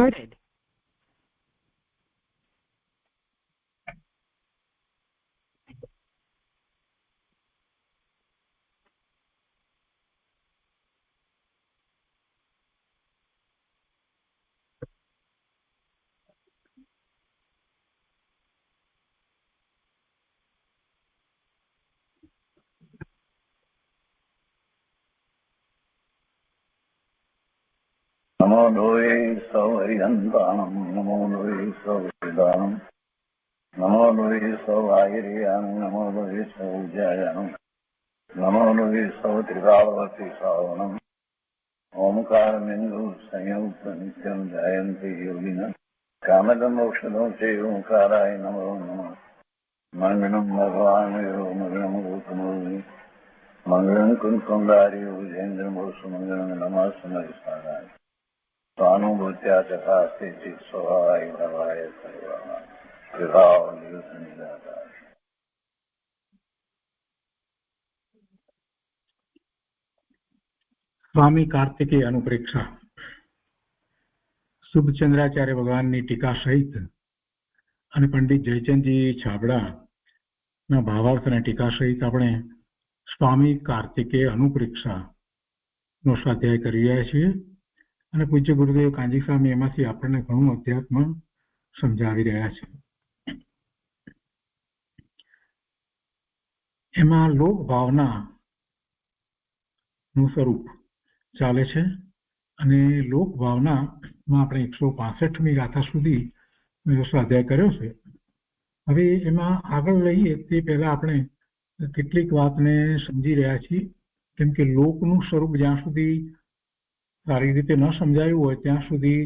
started. नमो लोये सौहरिहन्तानं नमो लोये सौहृदानं नमो लोये सौवागिर्यानं नमो लोये सौज्यायानं नमो लोये सौत्रिकावती सावनं ओंकारमिन्दु संयुक्त नित्यं जयन्ति योगिनः कामदं मोक्षदं चैव ओंकाराय नमो नमः मङ्गलं भगवान् मङ्गलं गौतमोऽग्नि मङ्गलं कुन्कुण्डारि विजेन्द्रमोसुमङ्गलं नमः समयसाराय स्वानुभूत्या चकास्ते चित् स्वभावाय भवाय सर्वाः विभाव निरुद्ध निराकार। स्वामी कार्तिकेय अनुप्रेक्षा શુભચંદ્રાચાર્ય ભગવાનની ટીકા સહિત અને પંડિત જયચંદજી છાબડાના ભાવાર્થ અને ટીકા સહિત આપણે સ્વામી કાર્તિકેય અનુપ્રેક્ષાનો સ્વાધ્યાય કરી રહ્યા છીએ અને પૂજ્ય ગુરુદેવ કાંજી સ્વામી એમાંથી આપણને ઘણું અધ્યાત્મ સમજાવી રહ્યા છે. એમાં લોક ભાવનાનું સ્વરૂપ ચાલે છે અને લોક ભાવનામાં આપણે 165મી ગાથા સુધી સ્વાધ્યાય કર્યો છે. હવે એમાં આગળ લઈએ તે પહેલા આપણે કેટલીક વાતને સમજી રહ્યા છીએ, કેમ કે લોકનું સ્વરૂપ જ્યાં સુધી સારી રીતે ન સમજાયું હોય ત્યાં સુધી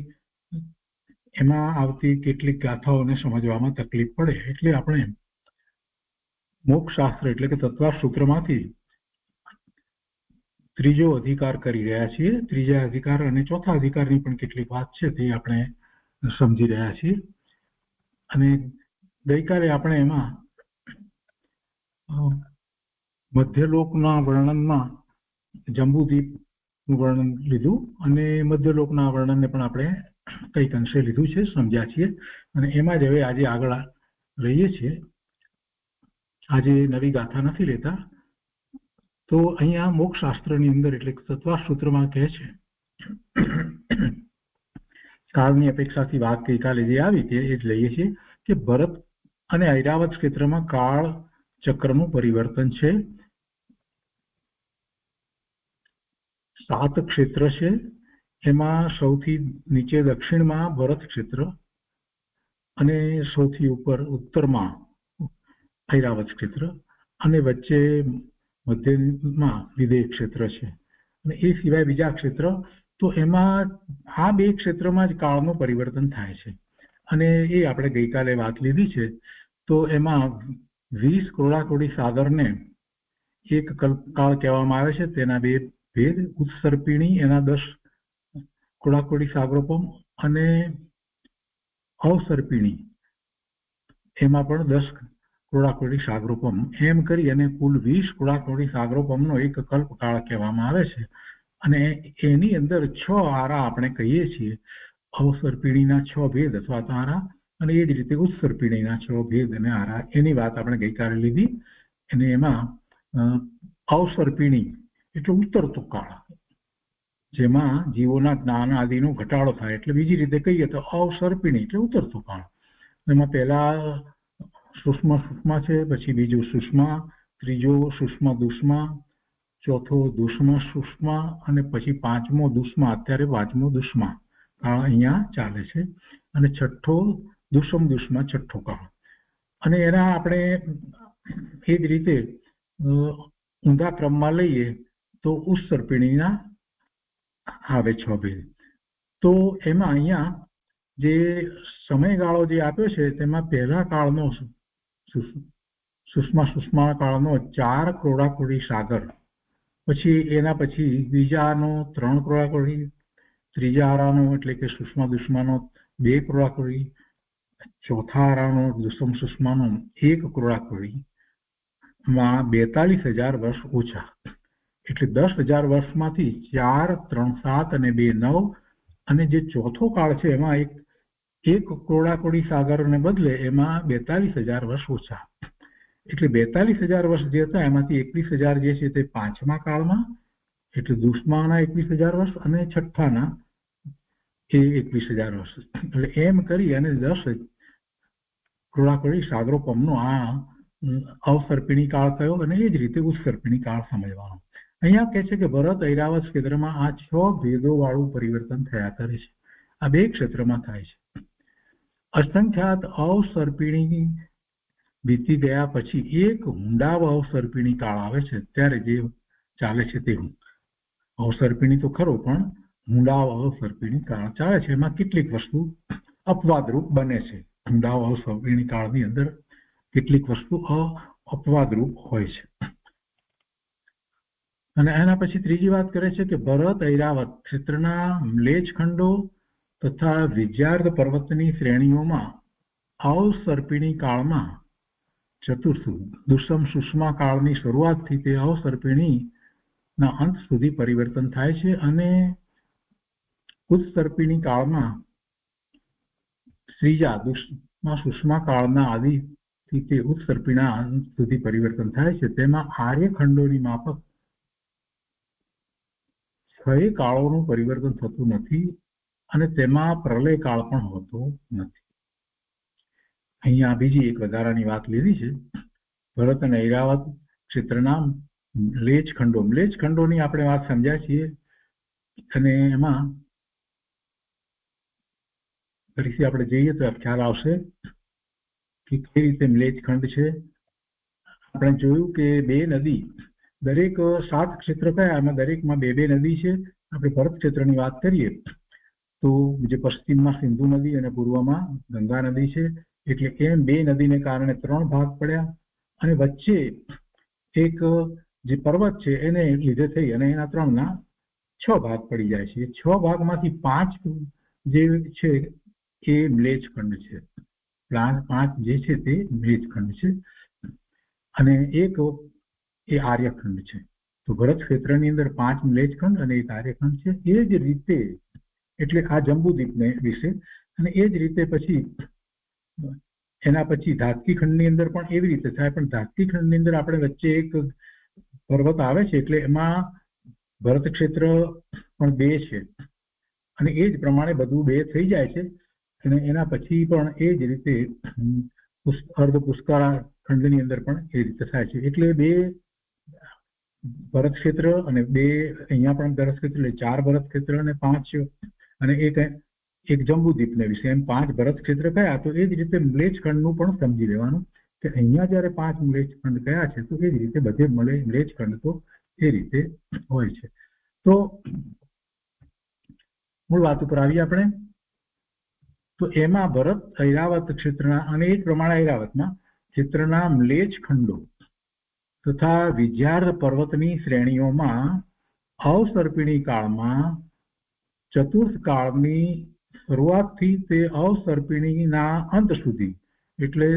એમાં આવતી કેટલીક ગાથાઓને સમજવામાં તકલીફ પડે. એટલે આપણે મોક્ષશાસ્ત્ર એટલે કે તત્વાસૂત્રમાંથી ત્રીજો અધિકાર કરી રહ્યા છીએ. ત્રીજા અધિકાર અને ચોથા અધિકારની પણ કેટલીક વાત છે તે આપણે સમજી રહ્યા છીએ. અને ગઈકાલે આપણે એમાં મધ્યલોકના વર્ણનમાં જંબુદ્વીપનું વર્ણન લીધું અને મધ્યલોકના વર્ણનને પણ આપણે કંઈક અંશે લીધું છે, સમજ્યા છીએ. અને એમાં જ હવે આજે આગળ રહીએ છીએ. આજે નવી ગાથા નથી લેતા. તો અહીંયા મોક્ષશાસ્ત્રની અંદર એટલે તત્વાસૂત્રમાં કહે છે, કાળની અપેક્ષાથી વાત ગઈકાલે જે આવી તે જ લઈએ છીએ કે ભરત અને ઐરાવત ક્ષેત્રમાં કાળ ચક્રનું પરિવર્તન છે. 7 ક્ષેત્ર છે. એમાં સૌથી નીચે દક્ષિણમાં ભરત ક્ષેત્ર અને સૌથી ઉપર ઉત્તરમાં ઐરાવત ક્ષેત્ર અને વચ્ચે મધ્યમાં વિદેહ ક્ષેત્ર છે. અને એ સિવાય બીજા ક્ષેત્ર, તો એમાં આ 2 ક્ષેત્રમાં જ કાળનું પરિવર્તન થાય છે. અને એ આપણે ગઈકાલે વાત લીધી છે. તો એમાં 20 ક્રોડાકોડી સાગરને એક કલ્પકાળ કહેવામાં આવે છે. તેના 2 ભેદ, ઉત્સર્પિણી એના 10 ક્રોડાકોડી સાગરોપમ અને અવસર્પિણી એમાં પણ 10 ક્રોડાકોડી સાગરોપમ, એમ કરી અને કુલ 20 ક્રોડાકોડી સાગરોપમનો એક કલ્પકાળ કહેવામાં આવે છે. અને એની અંદર 6 આરા આપણે કહીએ છીએ. અવસર્પિણીના 6 ભેદ અથવા આરા અને એ જ રીતે ઉત્સર્પિણીના 6 ભેદ અને આરા, એની વાત આપણે ગઈકાલે લીધી. અને એમાં અવસર્પિણી એટલે ઉતરતો કાળ, જેમાં જીવોના જ્ઞાન આદિનો ઘટાડો થાય. એટલે બીજી રીતે કહીએ તો અવસર્પિણી એટલે ઉતરતો કાળ. એમાં પહેલા સુષ્મા છે, પછી બીજું સુષ્મા, ત્રીજો સુષ્મા દુષ્મા, ચોથો દુષ્મા સુષ્મા અને પછી 5મો દુષ્મા. અત્યારે 5મો દુષ્મા કાળ અહીંયા ચાલે છે. અને છઠ્ઠો દુષ્મ દુષ્મા, છઠ્ઠો કાળ. અને એના આપણે એ જ રીતે ઊંધા ક્રમમાં લઈએ તો ઉત્સર્પિણીના આવે 6 ભેદ. તો એમાં અહીંયા જે સમયગાળો જે આપ્યો છે તેમાં પહેલા કાળનો સુષ્મા કાળનો 4 ક્રોડાકોડી સાગર, પછી એના પછી બીજાનો 3 ક્રોડાકોડી, ત્રીજા આરાનો એટલે કે સુષ્મા દુષ્માનો 2 ક્રોડાકોડી, ચોથા આરાનો દુષ્મ સુષ્માનો 1 ક્રોડાકોડી માં 42,000 વર્ષ ઓછા. એટલે 10,000 વર્ષમાંથી 4, 3, 7 અને 2, 9 અને જે ચોથો કાળ છે એમાં એક કોડાકોડી સાગરને બદલે એમાં 42,000 વર્ષ ઓછા. એટલે 42,000 વર્ષ જે હતા એમાંથી 21,000 જે છે તે પાંચમા કાળમાં, એટલે દુષ્માના 21,000 વર્ષ અને છઠ્ઠાના એ 21,000 વર્ષ. એટલે એમ કરી અને 10 કોડાકોડી સાગરો પમનો આ અવસર્પિણી કાળ થયો અને એ જ રીતે ઉત્સર્પિણી કાળ સમજવાનો. અહીંયા કહે છે કે ભરત ઐરાવત ક્ષેત્રમાં આ 6 ભેદો વાળું પરિવર્તન થયા કરે છે. આ 2 ક્ષેત્રમાં થાય છે. અસંખ્યાત અવસર્પિણી વીતી ગયા પછી એક ઊંડા અવસર્પિણી કાળ આવે છે. ત્યારે જે ચાલે છે તે અવસર્પિણી તો ખરો, પણ ઊંડા અવસર્પિણી કાળ ચાલે છે. એમાં કેટલીક વસ્તુ અપવાદરૂપ બને છે. ઊંડા અવસર્પિણી કાળની અંદર કેટલીક વસ્તુ અપવાદરૂપ હોય છે. અને એના પછી ત્રીજી વાત કરે છે કે ભરત ઐરાવત ક્ષેત્રના મ્લેચ્છ ખંડો તથા વિજયાર્ધ પર્વતની શ્રેણીઓમાં અવસર્પિણી કાળમાં ચતુર્થ દુષ્મ સુષ્મા કાળની શરૂઆતથી તે અવસર્પિણીના અંત સુધી પરિવર્તન થાય છે અને ઉત્સર્પિણી કાળમાં ત્રીજા દુષ્મા સુષ્મા કાળના આદિથી તે ઉત્સર્પિણા અંત સુધી પરિવર્તન થાય છે. તેમાં આર્યખંડોની માફક 6 કાળોનું પરિવર્તન થતું નથી અને તેમાં પ્રલય કાળ પણ હોતો નથી. અહીંયા બીજી એક વધારાની વાત લીધી છે. ભરત અને ઐરાવત ક્ષેત્રના મ્લેચ્છ ખંડોની આપણે વાત સમજ્યા છીએ અને એમાં ફરીથી આપણે જઈએ તો ખ્યાલ આવશે કે કઈ રીતે મ્લેચ્છ ખંડ છે. આપણે જોયું કે 2 નદી, દરેક 7 ક્ષેત્ર કયા, એમાં દરેકમાં 2 નદી છે. આપણે ભરત ક્ષેત્રની વાત કરીએ તો જે પશ્ચિમમાં સિંધુ નદી અને પૂર્વમાં ગંગા નદી છે. એટલે એમ 2 નદીને કારણે 3 ભાગ પડ્યા અને વચ્ચે એક જે પર્વત છે એને લીધે થઈ અને એના 3ના 6 ભાગ પડી જાય છે. 6 ભાગમાંથી 5 જે છે એ મ્લેચ્છ ખંડ છે. 5 જે છે તે મ્લેચ્છ ખંડ છે અને એક એ આર્યખંડ છે. તો ભરત ક્ષેત્રની અંદર 5 મ્લેચ્છ ખંડ અને એક આર્યખંડ છે. એ જ રીતે એટલે આ જંબુદ્વીપને વિશે, અને એ જ રીતે પછી એના પછી ધાતકી ખંડની અંદર પણ એવી રીતે થાય. પણ ધાતકી ખંડની અંદર આપણે વચ્ચે એક પર્વત આવે છે એટલે એમાં ભરત ક્ષેત્ર પણ 2 છે અને એ જ પ્રમાણે બધું 2 થઈ જાય છે. અને એના પછી પણ એ જ રીતે અર્ધ પુષ્કળ ખંડની અંદર પણ એ રીતે થાય છે. એટલે 2 ભરત ક્ષેત્ર અને 2 અહીંયા પણ ભરત ક્ષેત્ર, એટલે 4 ભરત ક્ષેત્ર અને 5 અને એક જંબુદ્વીપને વિશે, એમ 5 ભરત ક્ષેત્ર કયા. તો એ જ રીતે મ્લેચ્છ ખંડનું પણ સમજી લેવાનું કે અહીંયા જયારે 5 મ્લેચ્છ ખંડ કયા છે તો એ જ રીતે બધે મ્લેચ્છ ખંડ તો એ રીતે હોય છે. તો મૂળ વાત ઉપર આવીએ આપણે. તો એમાં ભરત ઐરાવત ક્ષેત્રના અને એ જ પ્રમાણે ઐરાવતના ક્ષેત્રના મ્લેચ્છ ખંડો તથા વિજયાર્ધ પર્વતની શ્રેણીઓમાં અવસર્પિણી કાળમાં ચતુર્થ કાળની શરૂઆતથી તે અવસર્પિણીના અંત સુધી, એટલે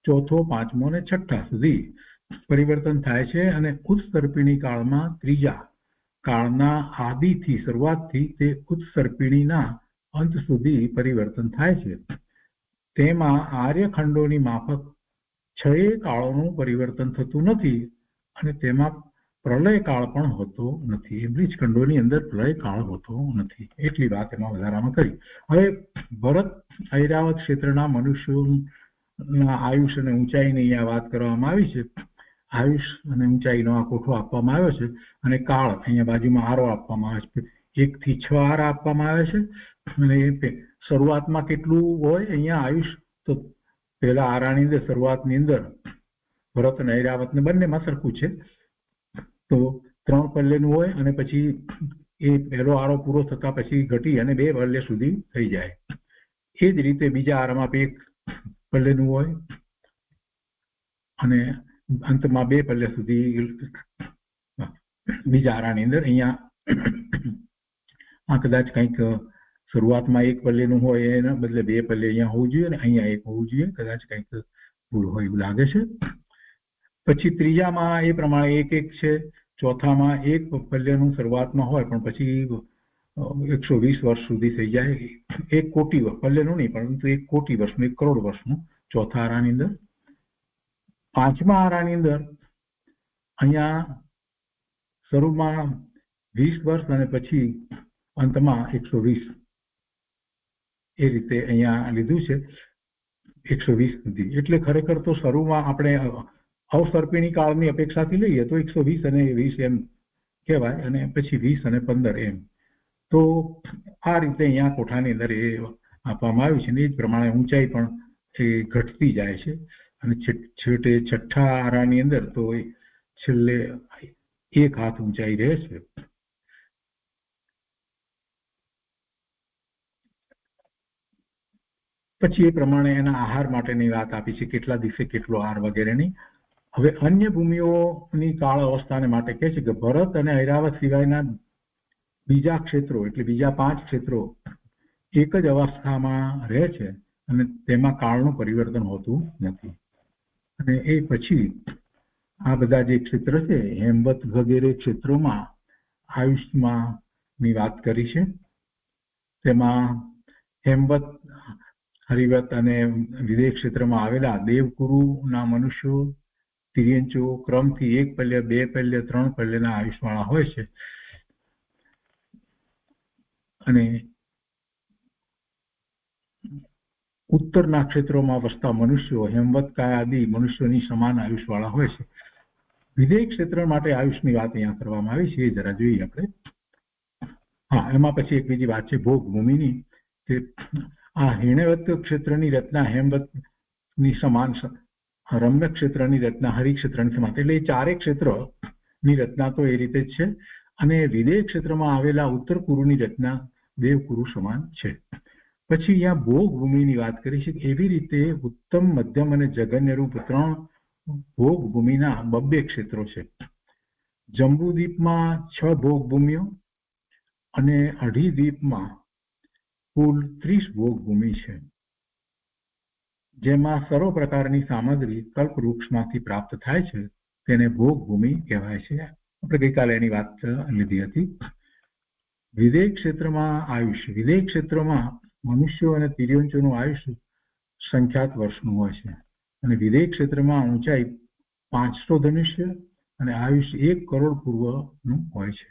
ચોથો, પાંચમો અને છઠ્ઠા સુધી પરિવર્તન થાય છે અને ઉત્સર્પિણી કાળમાં ત્રીજા કાળના આદિથી શરૂઆતથી તે ઉત્સર્પિણીના અંત સુધી પરિવર્તન થાય છે. તેમાં આર્યખંડોની માફક 6 કાળોનું પરિવર્તન થતું નથી અને તેમાં પ્રલય કાળ પણ હોતો નથી. મ્લેચ્છ ખંડોની અંદર પ્રલય કાળ હોતો નથી. એટલી વાત એમાં વધારામાં કરી. હવે ભરત ઐરાવત ક્ષેત્રના મનુષ્યોના આયુષ્ય અને ઊંચાઈની અહીંયા વાત કરવામાં આવી છે. આયુષ્ય અને ઊંચાઈનો આ કોઠો આપવામાં આવ્યો છે અને કાળ અહીંયા બાજુમાં આરો આપવામાં આવે છે. 1 થી 6 આરા આપવામાં આવે છે અને શરૂઆતમાં કેટલું હોય અહીંયા આયુષ્ય, તો પહેલા આરાની અંદર શરૂઆતની અંદર ભરત અને ઐરાવતને બંનેમાં સરખું છે. તો 3 પલ્લેનું હોય અને પછી એ પહેલો આરો પૂરો થતા પછી ઘટી અને 2 પલ્લે સુધી થઈ જાય. એ જ રીતે બીજા આરામાં 1 પલ્લેનું હોય અને અંતમાં 2 પલ્લે સુધી બીજા આરાની અંદર. અહીંયા આ કદાચ કંઈક શરૂઆતમાં 1 પલ્લેનું હોય એના બદલે 2 પલ્લે અહીંયા હોવું જોઈએ અને અહીંયા 1 હોવું જોઈએ. કદાચ કંઈક ભૂલ હોય એવું લાગે છે. પછી ત્રીજામાં એ પ્રમાણે 1-1 છે. ચોથામાં 1 પલ્લેનું શરૂઆતમાં હોય પણ પછી 120 વર્ષ સુધી થઈ જાય, 1 કોટી વર્ષ, પહેલેનું નહીં પરંતુ 1 કોટી વર્ષનું, 1 કરોડ વર્ષનું ચોથા આરાની અંદર. પાંચમા આરાની અંદર અહીંયા શરૂમાં 20 વર્ષ અને પછી અંતમાં 120, એ રીતે અહીંયા લીધું છે 120 સુધી. એટલે ખરેખર તો શરૂમાં આપણે અવસર્પિણી કાળની અપેક્ષાથી લઈએ તો 120 અને 20 એમ કહેવાય, અને પછી 20 અને 15 એમ. તો આ રીતે અહીંયા કોઠાની અંદર એ આપવામાં આવ્યું છે, ને એ જ પ્રમાણે ઊંચાઈ પણ એ ઘટતી જાય છે. અને છેવટે છઠ્ઠા આરાની અંદર તો છેલ્લે 1 હાથ ઊંચાઈ રહે છે. પછી એ પ્રમાણે એના આહાર માટેની વાત આપી છે, કેટલા દિવસે કેટલો આહાર વગેરેની. હવે અન્ય ભૂમિઓની કાળ અવસ્થાને માટે કહે છે કે ભરત અને ઐરાવત સિવાયના બીજા ક્ષેત્રો, એટલે બીજા 5 ક્ષેત્રો એક જ અવસ્થામાં રહે છે અને તેમાં કાળનું પરિવર્તન હોતું નથી. અને એ પછી આ બધા જે ક્ષેત્ર છે, હેમવત વગેરે ક્ષેત્રોમાં આયુષ્યમાં ની વાત કરી છે. તેમાં હેમવત, હરિવત અને વિદેહ ક્ષેત્રમાં આવેલા દેવકુરુના મનુષ્યો, તિર્યંચો ક્રમથી 1 પલ્ય, 2 પલ્ય, 3 પલ્યના આયુષ્યવાળા હોય છે. અને ઉત્તરના ક્ષેત્રોમાં વસતા મનુષ્યો હેમવતકાય આદિ મનુષ્યોની સમાન આયુષ્યવાળા હોય છે. વિદેહ ક્ષેત્ર માટે આયુષની વાત અહીંયા કરવામાં આવી છે, એ જરા જોઈએ આપણે. હા, એમાં પછી એક બીજી વાત છે ભોગ ભૂમિની, કે આ હેણવત ક્ષેત્રની રચના હેમવતની સમાન, રમ્ય ક્ષેત્રની રચના હરિક્ષેત્રની સમાન, એટલે એ 4 ક્ષેત્રની રચના તો એ રીતે જ છે. અને વિદેહ ક્ષેત્રમાં આવેલા ઉત્તર કુરુની રચના દેવકુરુ સમાન છે. પછી અહીંયા ભોગ ભૂમિની વાત કરી છે. એવી રીતે ઉત્તમ, મધ્યમ અને જગન્યરૂપ 3 ભોગ ભૂમિના 2 ક્ષેત્રો છે. જંબુદ્વીપમાં 6 ભોગ ભૂમિઓ અને અઢીદ્વીપમાં કુલ 30 ભોગ ભૂમિ છે, જેમાં સર્વ પ્રકારની સામગ્રી કલ્પવૃક્ષમાંથી પ્રાપ્ત થાય છે, તેને ભોગ ભૂમિ કહેવાય છે. આપણે ગઈકાલે એની વાત લીધી હતી. વિદેહ ક્ષેત્રમાં આયુષ્ય, વિદેહ ક્ષેત્રમાં મનુષ્યો અને તિર્યંચોનું આયુષ્ય સંખ્યાત વર્ષનું હોય છે. અને વિદેહ ક્ષેત્રમાં ઊંચાઈ 500 ધનુષ્ય અને આયુષ્ય 1 કરોડ પૂર્વનું હોય છે.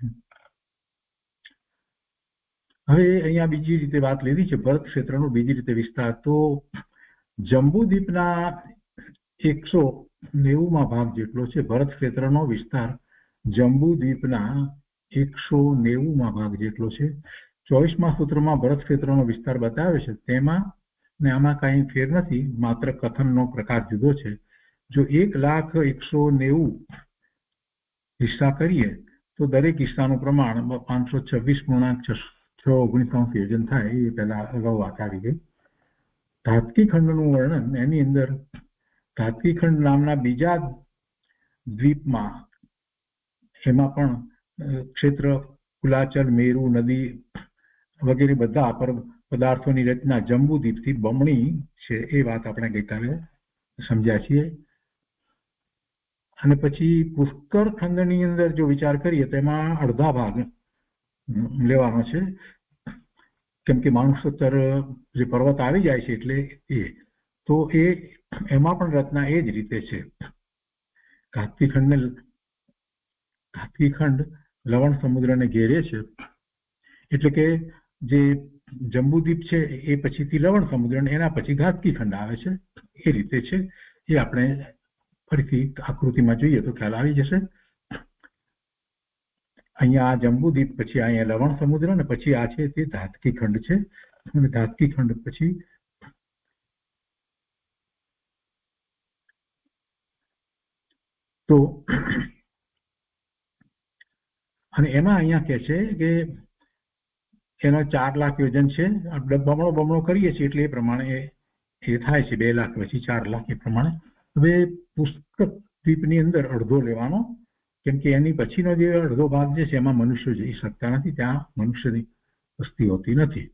હવે અહીંયા બીજી રીતે વાત લીધી છે ભરત ક્ષેત્રનો બીજી રીતે વિસ્તાર. તો જંબુદ્વીપના 190માં ભાગ જેટલો છે ભરત ક્ષેત્રનો વિસ્તાર. જંબુદ્વીપના 190માં ભાગ જેટલો છે. 24મા સૂત્રમાં ભરત ક્ષેત્રનો વિસ્તાર બતાવે છે. તેમાં ને આમાં કાંઈ ફેર નથી, માત્ર કથનનો પ્રકાર જુદો છે. જો 1,190 હિસ્સા કરીએ તો દરેક હિસ્સાનું પ્રમાણ 526.619 યોજન થાય. એ પહેલા અગાઉ વાત આવી ગઈ. ધાતકી ખંડનું વર્ણન એની અંદર ધાતકી ખંડ નામના બીજા દ્વીપમાં, એમાં પણ ક્ષેત્ર, કુલાચલ, મેરુ નદી વગેરે બધા પદાર્થોની રચના જંબુદ્વીપથી બમણી છે. એ વાત આપણે ગઈકાલે સમજ્યા છીએ. અને પછી પુષ્કર ખંડની અંદર જો વિચાર કરીએ તો એમાં અડધા ભાગ લેવાનો છે, કેમ કે માણસોત્તર જે પર્વત આવી જાય છે એટલે એ તો એમાં પણ રચના એ જ રીતે છે. ધાતકી ખંડ લવણ સમુદ્રને ઘેરે છે, એટલે કે જે જંબુદ્વીપ છે એ પછીથી લવણ સમુદ્ર અને એના પછી ધાતકી ખંડ આવે છે. એ રીતે છે. એ આપણે ફરીથી આકૃતિમાં જોઈએ તો ખ્યાલ આવી જશે. અહીંયા આ જંબુદ્વીપ, પછી અહીંયા લવણ સમુદ્ર અને પછી આ છે તે ધાતકી ખંડ છે. અને ધાતકી ખંડ પછી તો અને એમાં અહીંયા કહે છે કે એનો 4 લાખ યોજન છે. બમણો કરીએ છીએ એટલે એ પ્રમાણે એ થાય છે. 2 લાખ પછી 4 લાખ એ પ્રમાણે. હવે પુષ્કર દ્વીપની અંદર અડધો લેવાનો, કેમ કે એની પછીનો જે અડધો ભાગ જે છે એમાં મનુષ્યો જઈ શકતા નથી, ત્યાં મનુષ્યની વસ્તી હોતી નથી.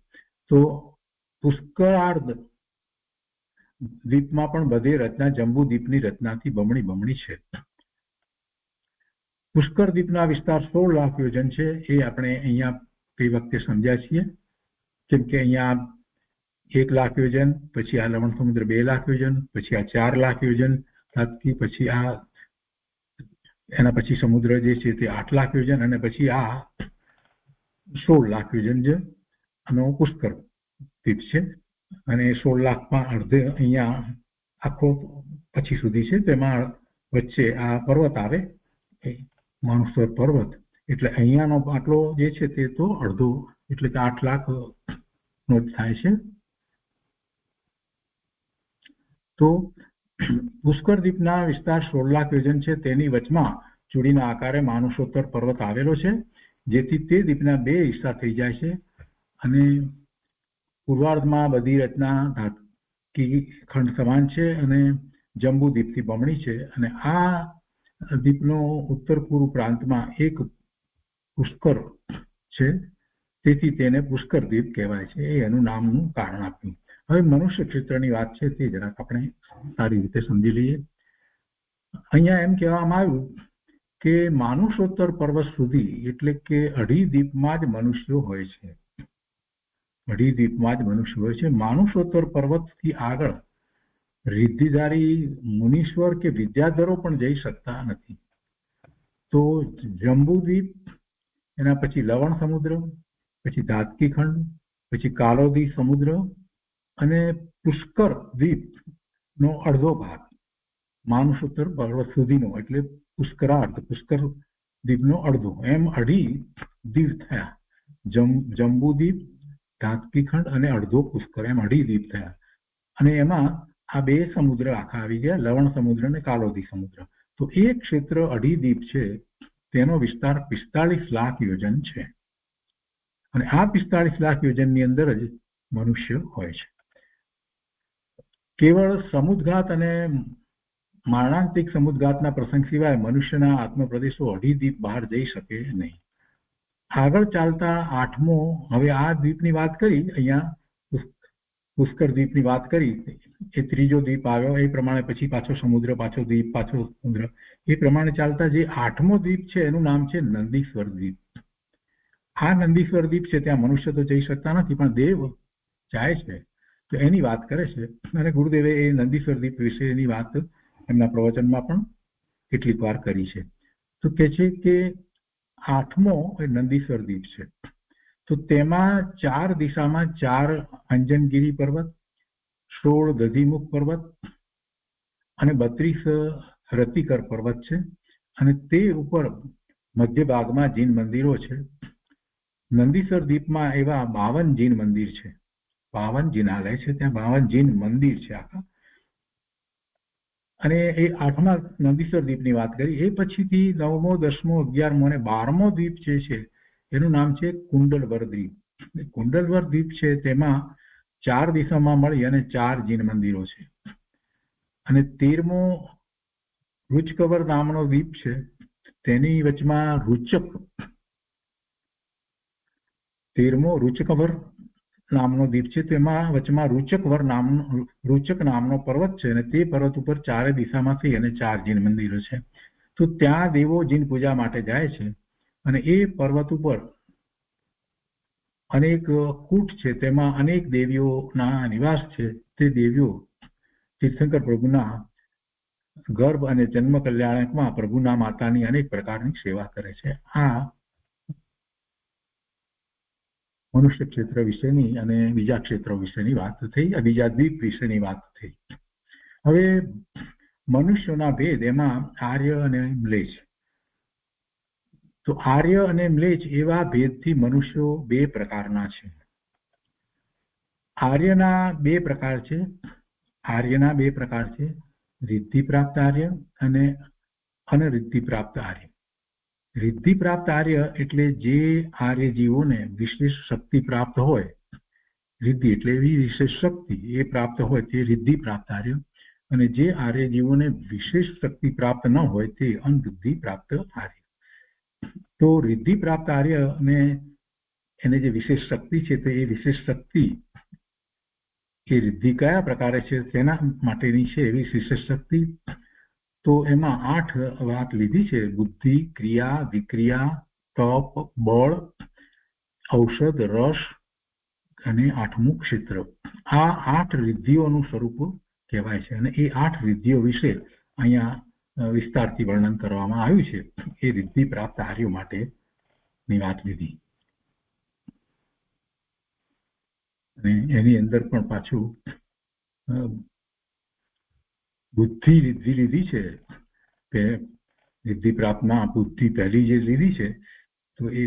તો પુષ્કરાર્ધ દ્વીપમાં પણ બધે રચના જંબુદ્વીપની રચનાથી બમણી છે. પુષ્કર દ્વીપના વિસ્તાર 16 લાખ યોજન છે. એ આપણે અહીંયા તે વખતે સમજ્યા છીએ, કેમ કે અહીંયા 1 લાખ યોજન, પછી આ લવણ સમુદ્ર 2 લાખ યોજન, પછી આ 4 લાખ યોજન ધાતકી, પછી આ એના પછી સમુદ્ર જે છે તે 8 લાખ યોજન, અને પછી આ 16 લાખ યોજન જે આનો પુષ્કર દ્વીપ છે. અને 16 લાખમાં અડધે અહીંયા આખો પછી સુધી છે, તેમાં વચ્ચે આ પર્વત આવે, માણસર પર્વત, એટલે અહીંયાનો આટલો જે છે તે તો અડધો, એટલે કે 8 લાખ નો જ થાય છે. તો પુષ્કર દ્વીપના વિસ્તાર 16 લાખ યોજન છે. તેની વચમાં ચૂડીના આકારે માનુષોત્તર પર્વત આવેલો છે, જેથી તે દ્વીપના 2 હિસ્સા થઈ જાય છે. અને પૂર્વાર્ધમાં બધી રચના ધાતકી ખંડ સમાન છે અને જંબુ દ્વીપથી બમણી છે. અને આ દ્વીપનો ઉત્તર પૂર્વ પ્રાંતમાં એક પુષ્કર છે, તેથી તેને પુષ્કર દ્વીપ કહેવાય છે. એ એનું નામનું કારણ આપ્યું. હવે મનુષ્ય ક્ષેત્રની વાત છે તે જરાક આપણે સારી રીતે સમજી લઈએ. અહીંયા એમ કહેવામાં આવ્યું કે માનુષોત્તર પર્વત સુધી, એટલે કે અઢી દ્વીપમાં જ મનુષ્યો હોય છે. અઢી દ્વીપમાં જ મનુષ્ય હોય છે. માનુષોત્તર પર્વતથી આગળ રિદ્ધિધારી મુનીશ્વર કે વિદ્યાધરો પણ જઈ શકતા નથી. તો જંબુ દ્વીપ, એના પછી લવણ સમુદ્ર, પછી ધાતકી ખંડ, પછી કાલોદી સમુદ્ર અને પુષ્કર દ્વીપ નો અડધો ભાગ માનુષોત્તર પર્વત સુધીનો, એટલે પુષ્કરાર્ધ, પુષ્કર દ્વીપનો અડધો, એમ અઢી દ્વીપ થયા. જંબુ દ્વીપ, ધાતકી ખંડ અને અડધો પુષ્કર, એમ અઢી દ્વીપ થયા. અને એમાં આ 2 સમુદ્ર આખા આવી ગયા, લવણ સમુદ્ર અને કાલોદી સમુદ્ર. તો એ ક્ષેત્ર અઢી દ્વીપ છે, તેનો વિસ્તાર 45 લાખ યોજન છે. અને આ 45 લાખ યોજનની અંદર જ મનુષ્ય હોય છે. કેવળ સમુદ્રઘાત અને મારણાંતિક સમુદ્રઘાતના પ્રસંગ સિવાય મનુષ્યના આત્મપ્રદેશો અઢી દ્વીપ બહાર જઈ શકે નહીં. આગળ ચાલતા 8મો, હવે આ દ્વીપની વાત કરી, અહીંયા પુષ્કર દ્વીપની વાત કરી, એ ત્રીજો દ્વીપ આવ્યો, એ પ્રમાણે પછી પાછો સમુદ્ર, પાછો દ્વીપ, પાછો સમુદ્ર, એ પ્રમાણે ચાલતા જે 8મો દ્વીપ છે એનું નામ છે નંદીશ્વર દ્વીપ. આ નંદીશ્વર દ્વીપ છે, ત્યાં મનુષ્ય તો જઈ શકતા નથી, પણ દેવ જાય છે, તો એની વાત કરે છે. અને ગુરુદેવે એ નંદીશ્વર દ્વીપ વિશેની વાત એમના પ્રવચનમાં પણ કેટલીક વાર કરી છે. તો કે છે કે 8મો એ નંદીશ્વર દ્વીપ છે. તો તેમાં 4 દિશામાં 4 અંજનગીરી પર્વત, 16 દધીમુખ પર્વત અને 32 રતિકર પર્વત છે. અને તે ઉપર મધ્ય ભાગમાં જીન મંદિરો છે. નંદીશ્વર દ્વીપમાં એવા 52 જીન મંદિર છે, 52 જીનાલય છે, ત્યાં 52 જીન મંદિર છે આખા. અને એ 8મા નંદીશ્વર દ્વીપની વાત કરી. એ પછીથી 9મો, 10મો, 11મો અને 12મો દ્વીપ જે છે એનું નામ છે કુંડલવર દ્વીપ. કુંડલવર દ્વીપ છે, તેમાં 4 દિશામાં મળી અને 4 જીન મંદિરો છે. અને 13મો રુચકવર નામનો દ્વીપ છે, તેની વચમાં તેરમો રુચકવર નામનો દ્વીપ છે, તેમાં વચમાં રૂચક નામનો પર્વત છે. અને તે પર્વત ઉપર 4 દિશામાંથી અને 4 જીન મંદિરો છે. તો ત્યાં દેવો જીન પૂજા માટે જાય છે. અને એ પર્વત ઉપર અનેક કૂટ છે, તેમાં અનેક દેવીઓના નિવાસ છે. તે દેવીઓ તીર્થંકર પ્રભુના ગર્ભ અને જન્મ કલ્યાણકમાં પ્રભુના માતાની અનેક પ્રકારની સેવા કરે છે. આ મનુષ્ય ક્ષેત્ર વિશેની અને બીજા ક્ષેત્રો વિશેની વાત થઈ, બીજા દ્વીપ વિશેની વાત થઈ. હવે મનુષ્યોના ભેદ, એમાં આર્ય અને મ્લેચ્છ. તો આર્ય અને મ્લેચ્છ એવા ભેદથી મનુષ્યો 2 પ્રકારના છે. આર્યના 2 પ્રકાર છે, રિદ્ધિ પ્રાપ્ત આર્ય અને અનરિદ્ધિ પ્રાપ્ત આર્ય. રિદ્ધિ પ્રાપ્ત આર્ય એટલે જે આર્ય જીવોને વિશેષ શક્તિ પ્રાપ્ત હોય, રિદ્ધિ એટલે એવી વિશેષ શક્તિ એ પ્રાપ્ત હોય તે રિદ્ધિ પ્રાપ્ત આર્ય. અને જે આર્ય જીવોને વિશેષ શક્તિ પ્રાપ્ત ન હોય તે અનરિદ્ધિ પ્રાપ્ત આર્ય. તો રિદ્ધિ પ્રાપ્ત આર્ય અને એને જે વિશેષ શક્તિ છે, તો એ વિશેષ શક્તિ એ રિદ્ધિ કયા પ્રકારે છે તેના માટેની છે એવી વિશેષ શક્તિ. તો એમાં 8 વાત લીધી છે: બુદ્ધિ, ક્રિયા, વિક્રિયા, તપ, બળ ઔષધ, રસ અને 8મું ક્ષેત્ર. આ 8 રિદ્ધિઓનું સ્વરૂપ કહેવાય છે અને એ 8 રિદ્ધિઓ વિશે અહીંયા વિસ્તારથી વર્ણન કરવામાં આવ્યું છે. એ રિદ્ધિ પ્રાપ્ત આર્યો માટેની વાત લીધી અને એની અંદર પણ પાછું બુદ્ધિ રિદ્ધિ લીધી છે કે રિદ્ધિ પ્રાપ્તમાં બુદ્ધિ પહેલી જે લીધી છે તો એ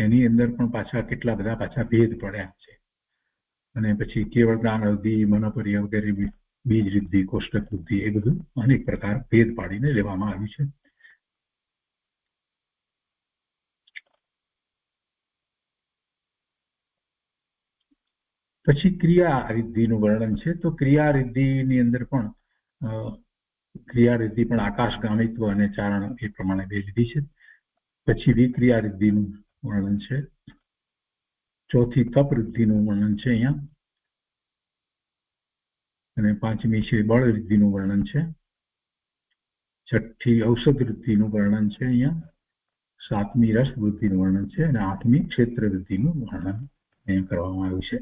એની અંદર પણ પાછા કેટલા બધા પાછા ભેદ પડ્યા છે અને પછી કેવળ જ્ઞાન રિદ્ધિ, મનોપર્ય વગેરે બીજ રિદ્ધિ, કોષ્ટક બુદ્ધિ એ બધું અનેક પ્રકાર ભેદ પાડીને લેવામાં આવ્યું છે. પછી ક્રિયા રિદ્ધિનું વર્ણન છે. તો ક્રિયા રિદ્ધિની અંદર પણ ક્રિયા રિદ્ધિ પણ આકાશગામિત્વ અને ચારણ એ પ્રમાણે બે લીધી છે. પછી વિક્રિયા રિદ્ધિનું વર્ણન છે. ચોથી તપ રિદ્ધિનું વર્ણન છે અહીંયા અને 5મી છે બળ રિદ્ધિનું વર્ણન છે. 6ઠ્ઠી ઔષધ રિદ્ધિનું વર્ણન છે અહીંયા. 7મી રસ વૃદ્ધિનું વર્ણન છે અને 8મી ક્ષેત્ર વૃદ્ધિનું વર્ણન અહીંયા કરવામાં આવ્યું છે.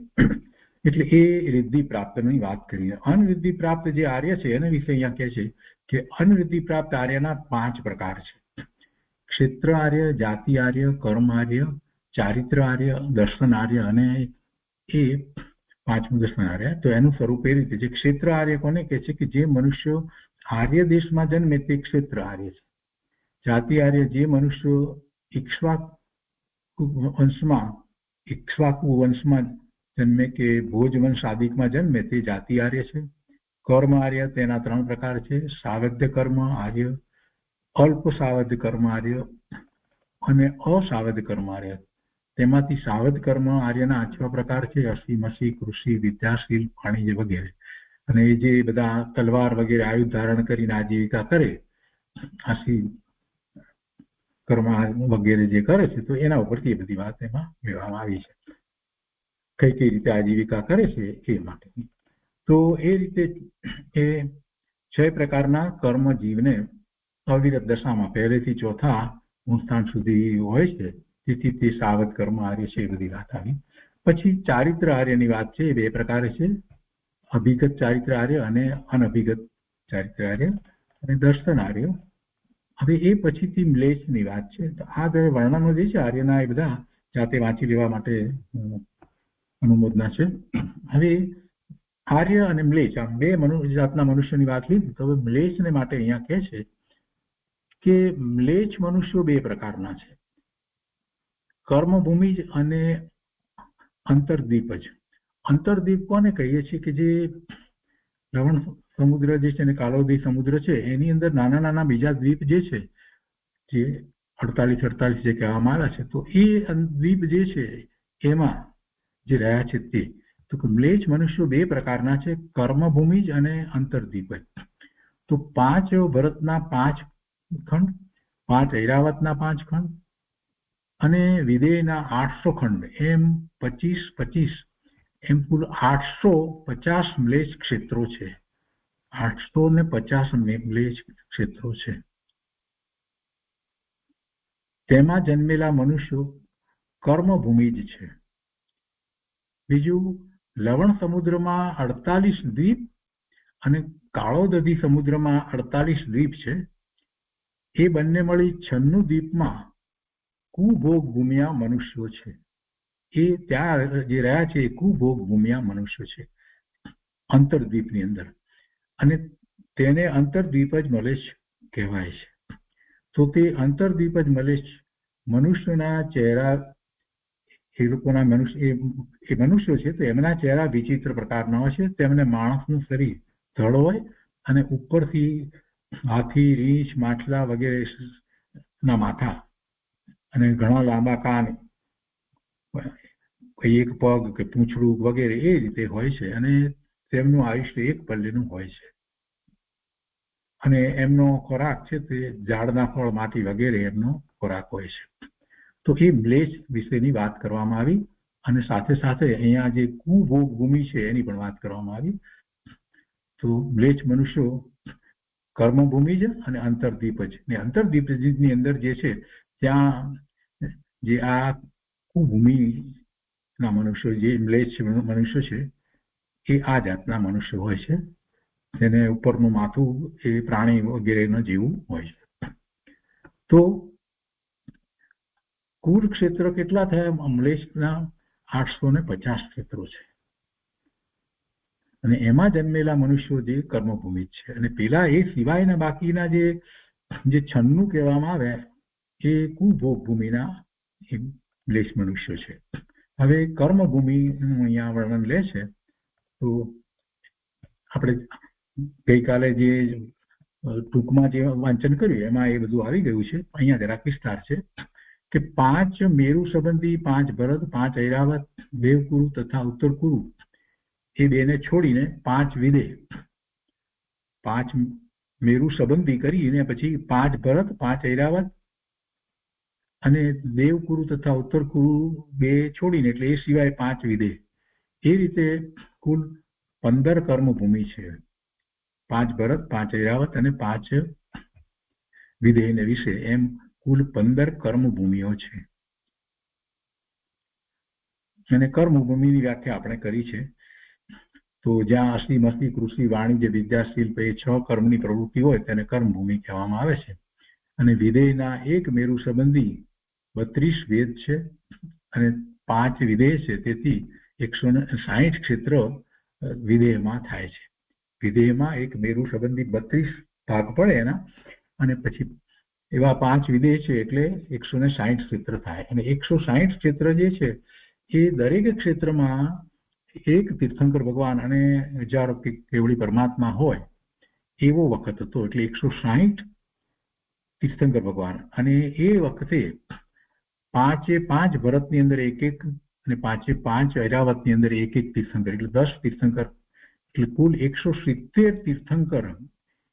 એટલે એ રિદ્ધિ પ્રાપ્તની વાત કરીએ. અનરિદ્ધિ પ્રાપ્ત જે આર્ય છે એના વિશે અહીંયા કહે છે કે અનરિદ્ધિ પ્રાપ્ત આર્યના 5 પ્રકાર છે. ક્ષેત્ર આર્ય, જાતિ આર્ય, કર્મ આર્ય, ચારિત્ર આર્ય, દર્શન આર્ય અને એ 5મું દર્શન આર્ય. તો એનું સ્વરૂપ એ રીતે છે. ક્ષેત્ર આર્ય કોને કહે છે કે જે મનુષ્યો આર્ય દેશમાં જન્મે તે ક્ષેત્ર આર્ય છે. જાતિ આર્ય જે મનુષ્યો ઇક્ષ્વાકુ વંશમાં જન્મે કે ભોજ વંશ આદિકમાં જન્મે તે જાતિ આર્ય છે. કર્મ આર્ય તેના 3 પ્રકાર છે. સાવધ્ય કર્મ આર્ય, અલ્પ સાવધ કર્મ આર્ય અને અસાવધ કર્મ આર્ય. તેમાંથી સાવધ કર્મ આર્યના 6 પ્રકાર છે. અસી, મસી, કૃષિ, વિદ્યાશીલ, વાણિજ્ય વગેરે. અને એ જે બધા તલવાર વગેરે આયુધ ધારણ કરીને આજીવિકા કરે, આસી કર્મ વગેરે જે કરે છે તો એના ઉપરથી એ બધી વાત એમાં લેવામાં આવી છે. કઈ રીતે આજીવિકા કરે છે એ માટે. તો એ રીતે એ 6 પ્રકારના કર્મ જીવને અવિરત દશામાં પહેલેથી ચોથા સ્થાન સુધી હોય છે. તેથી તે સાવધ કર્મ આર્ય છે એ બધી વાત આવી. પછી ચારિત્ર આર્યની વાત છે. એ 2 પ્રકારે છે. અભિગત ચારિત્ર આર્ય અને અનભિગત ચારિત્ર આર્ય અને દર્શન આર્ય. હવે એ પછીથી મ્લેચ્છની વાત છે. તો આ 2 વર્ણનો જે છે આર્યના એ બધા જાતે વાંચી લેવા માટે અનુમોદના છે. હવે આર્ય અને મ્લેચ્છ આ 2 જાતના મનુષ્યની વાત લીધી. તો હવે મ્લેચ્છને માટે અહીંયા કહે છે કે મ્લેચ્છ મનુષ્યો 2 પ્રકારના છે. કર્મભૂમિજ અને અંતર્દીપજ. અંતર્દીપ કોને કહીએ છીએ કે જે લવણ સમુદ્ર જે છે ને કાલોદી સમુદ્ર છે એની અંદર નાના નાના બીજા દ્વીપ જે છે જે 48 જે કહેવામાં આવ્યા છે તો એ દ્વીપ જે છે એમાં જે રહ્યા છે તે. તો મ્લેચ્છ મનુષ્યો 2 પ્રકારના છે. કર્મભૂમિજ અને અંતર્દીપજ. તો 5 ભરતના 5 ખંડ, 5 ઐરાવતના 5 ખંડ અને વિદેયના 800 ખંડ એમ 25 એમ કુલ 850 મ્લેચ્છ ક્ષેત્રો છે. 850 મ્લેચ્છ ક્ષેત્રો છે. તેમાં જન્મેલા મનુષ્યો કર્મભૂમિ જ છે. બીજું લવણ સમુદ્રમાં 48 દ્વીપ અને કાળોદધી સમુદ્રમાં 48 દ્વીપ છે. એ બંને મળી 96 દ્વીપમાં કુભોગ ભૂમ્યા મનુષ્યો છે. એ ત્યાં જે રહ્યા છે એ કુભોગ ભૂમ્યા મનુષ્યો છે અંતરદ્વીપની અંદર. અને તેને અંતર્દ્વીપ જ મલેચ્છ કહેવાય છે. તો તે અંતર્દ્વીપ જ મલેચ્છ મનુષ્યના ચહેરા એ લોકોના મનુષ્યો છે તો એમના ચહેરા વિચિત્ર પ્રકારના હોય છે. તેમને માણસનું શરીર ધડ હોય અને ઉપરથી હાથી, રીંછ, માટલા વગેરે ના માથા અને ઘણા લાંબા કાન, એક પગ કે પૂંછડું વગેરે એ રીતે હોય છે. અને તેમનું આયુષ્ય 1 પલ્લીનું હોય છે. અને એમનો ખોરાક છે તે ઝાડના ફળ, માટી વગેરે એમનો ખોરાક હોય છે. તો એ મ્લેચ્છ વિશેની વાત કરવામાં આવી અને સાથે સાથે અહીંયા જે કુભોગ ભૂમિ છે એની પણ વાત કરવામાં આવી. તો મ્લેચ્છ મનુષ્યો કર્મભૂમિ જ અને અંતર્દીપ જ. ને અંતર્દીપની અંદર જે છે ત્યાં જે આ ભૂમિના મનુષ્યો, જે મ્લેચ્છ મનુષ્ય છે એ આ જાતના મનુષ્ય હોય છે, તેને ઉપરનું માથું એ પ્રાણી વગેરેના જેવું હોય છે. તો કુલ ક્ષેત્ર કેટલા થયા? મ્લેચ્છના 850 ક્ષેત્રો છે, અને એમાં જન્મેલા મનુષ્યો જે કર્મભૂમિ છે, અને પેલા એ સિવાયના બાકીના જે 96 કહેવામાં આવે એ કુભોગ ભૂમિના મ્લેચ્છ મનુષ્યો છે. હવે કર્મભૂમિનું અહીંયા વર્ણન લે છે. તો આપણે ગઈકાલે જે ટૂંકમાં જે વાંચન કર્યું એમાં એ બધું આવી ગયું છે. અહીંયા જરાક વિસ્તાર છે કે 5 મેરુ સંબંધી, 5 ભરત, 5 ઐરાવત, દેવકુરુ તથા ઉત્તરકુરુ એ બેને છોડીને 5 વિદેહ, 5 મેરુ સંબંધી કરીને પછી 5 ભરત, 5 ઐરાવત અને દેવકુરુ તથા ઉત્તરકુરુ બે છોડીને, એટલે એ સિવાય 5 વિદેહ. એ રીતે કુલ 15 કર્મભૂમિ છે. 5 ભરત, 5 ઐરાવત અને 5 વિદેહને વિશે એમ કુલ 15 કર્મભૂમિઓ છે. અને કર્મભૂમિની વ્યાખ્યા આપણે કરી છે. તો જ્યાં અસલી મસ્તી, કૃષિ, વાણિજ્ય, વિદ્યા, શિલ્પ એ 6 કર્મની પ્રવૃત્તિ હોય તેને કર્મભૂમિ કહેવામાં આવે છે. અને વિદેહના 1 મેરુ સંબંધી 32 વેદ છે અને 5 વિદેહ છે, તેથી 160 ક્ષેત્ર વિદેહમાં થાય છે. વિદેહમાં 1 મેરુ સંબંધી 32 ભાગ પડે એના, અને પછી એવા 5 વિદેહ છે એટલે 160 ક્ષેત્ર થાય. અને 160 ક્ષેત્ર જે છે એ દરેક ક્ષેત્રમાં એક તીર્થંકર ભગવાન અને હજારો કેવળી પરમાત્મા હોય એવો વખત હતો. એટલે 160 તીર્થંકર ભગવાન, અને એ વખતે 5 ભરતની અંદર 1 અને 5 ઐરાવતની અંદર 1 તીર્થંકર, એટલે 10 તીર્થંકર, એટલે કુલ 170 તીર્થંકર.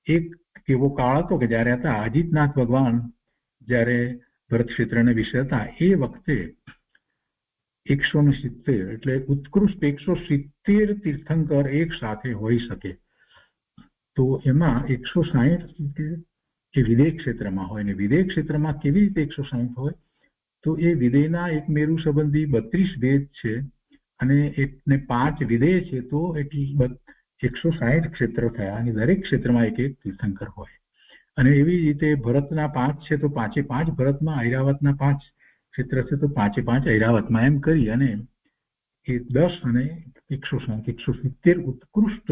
એક એવો કાળ હતો કે જયારે હતા અજીતનાથ ભગવાન, જયારે ભરત ક્ષેત્રને વિશે હતા એ વખતે 170 એટલે ઉત્કૃષ્ટ 170 તીર્થંકર એક સાથે હોઈ શકે. તો એમાં 160 એ વિદેહ ક્ષેત્રમાં હોય. ને વિદેહ ક્ષેત્રમાં કેવી રીતે 160 હોય? તો એ વિદેહના 1 મેરુ સંબંધી 32 વેદ છે અને 5 વિદેહ છે, તો એટલી 160 ક્ષેત્ર થયા. અને દરેક ક્ષેત્રમાં 1 તીર્થંકર હોય. અને એવી રીતે ભરતના 5 છે તો 5 ભરતમાં, ઐરાવતના 5 ક્ષેત્ર છે તો 5 ઐરાવતમાં, એમ કરી અને એ 10 અને 170 ઉત્કૃષ્ટ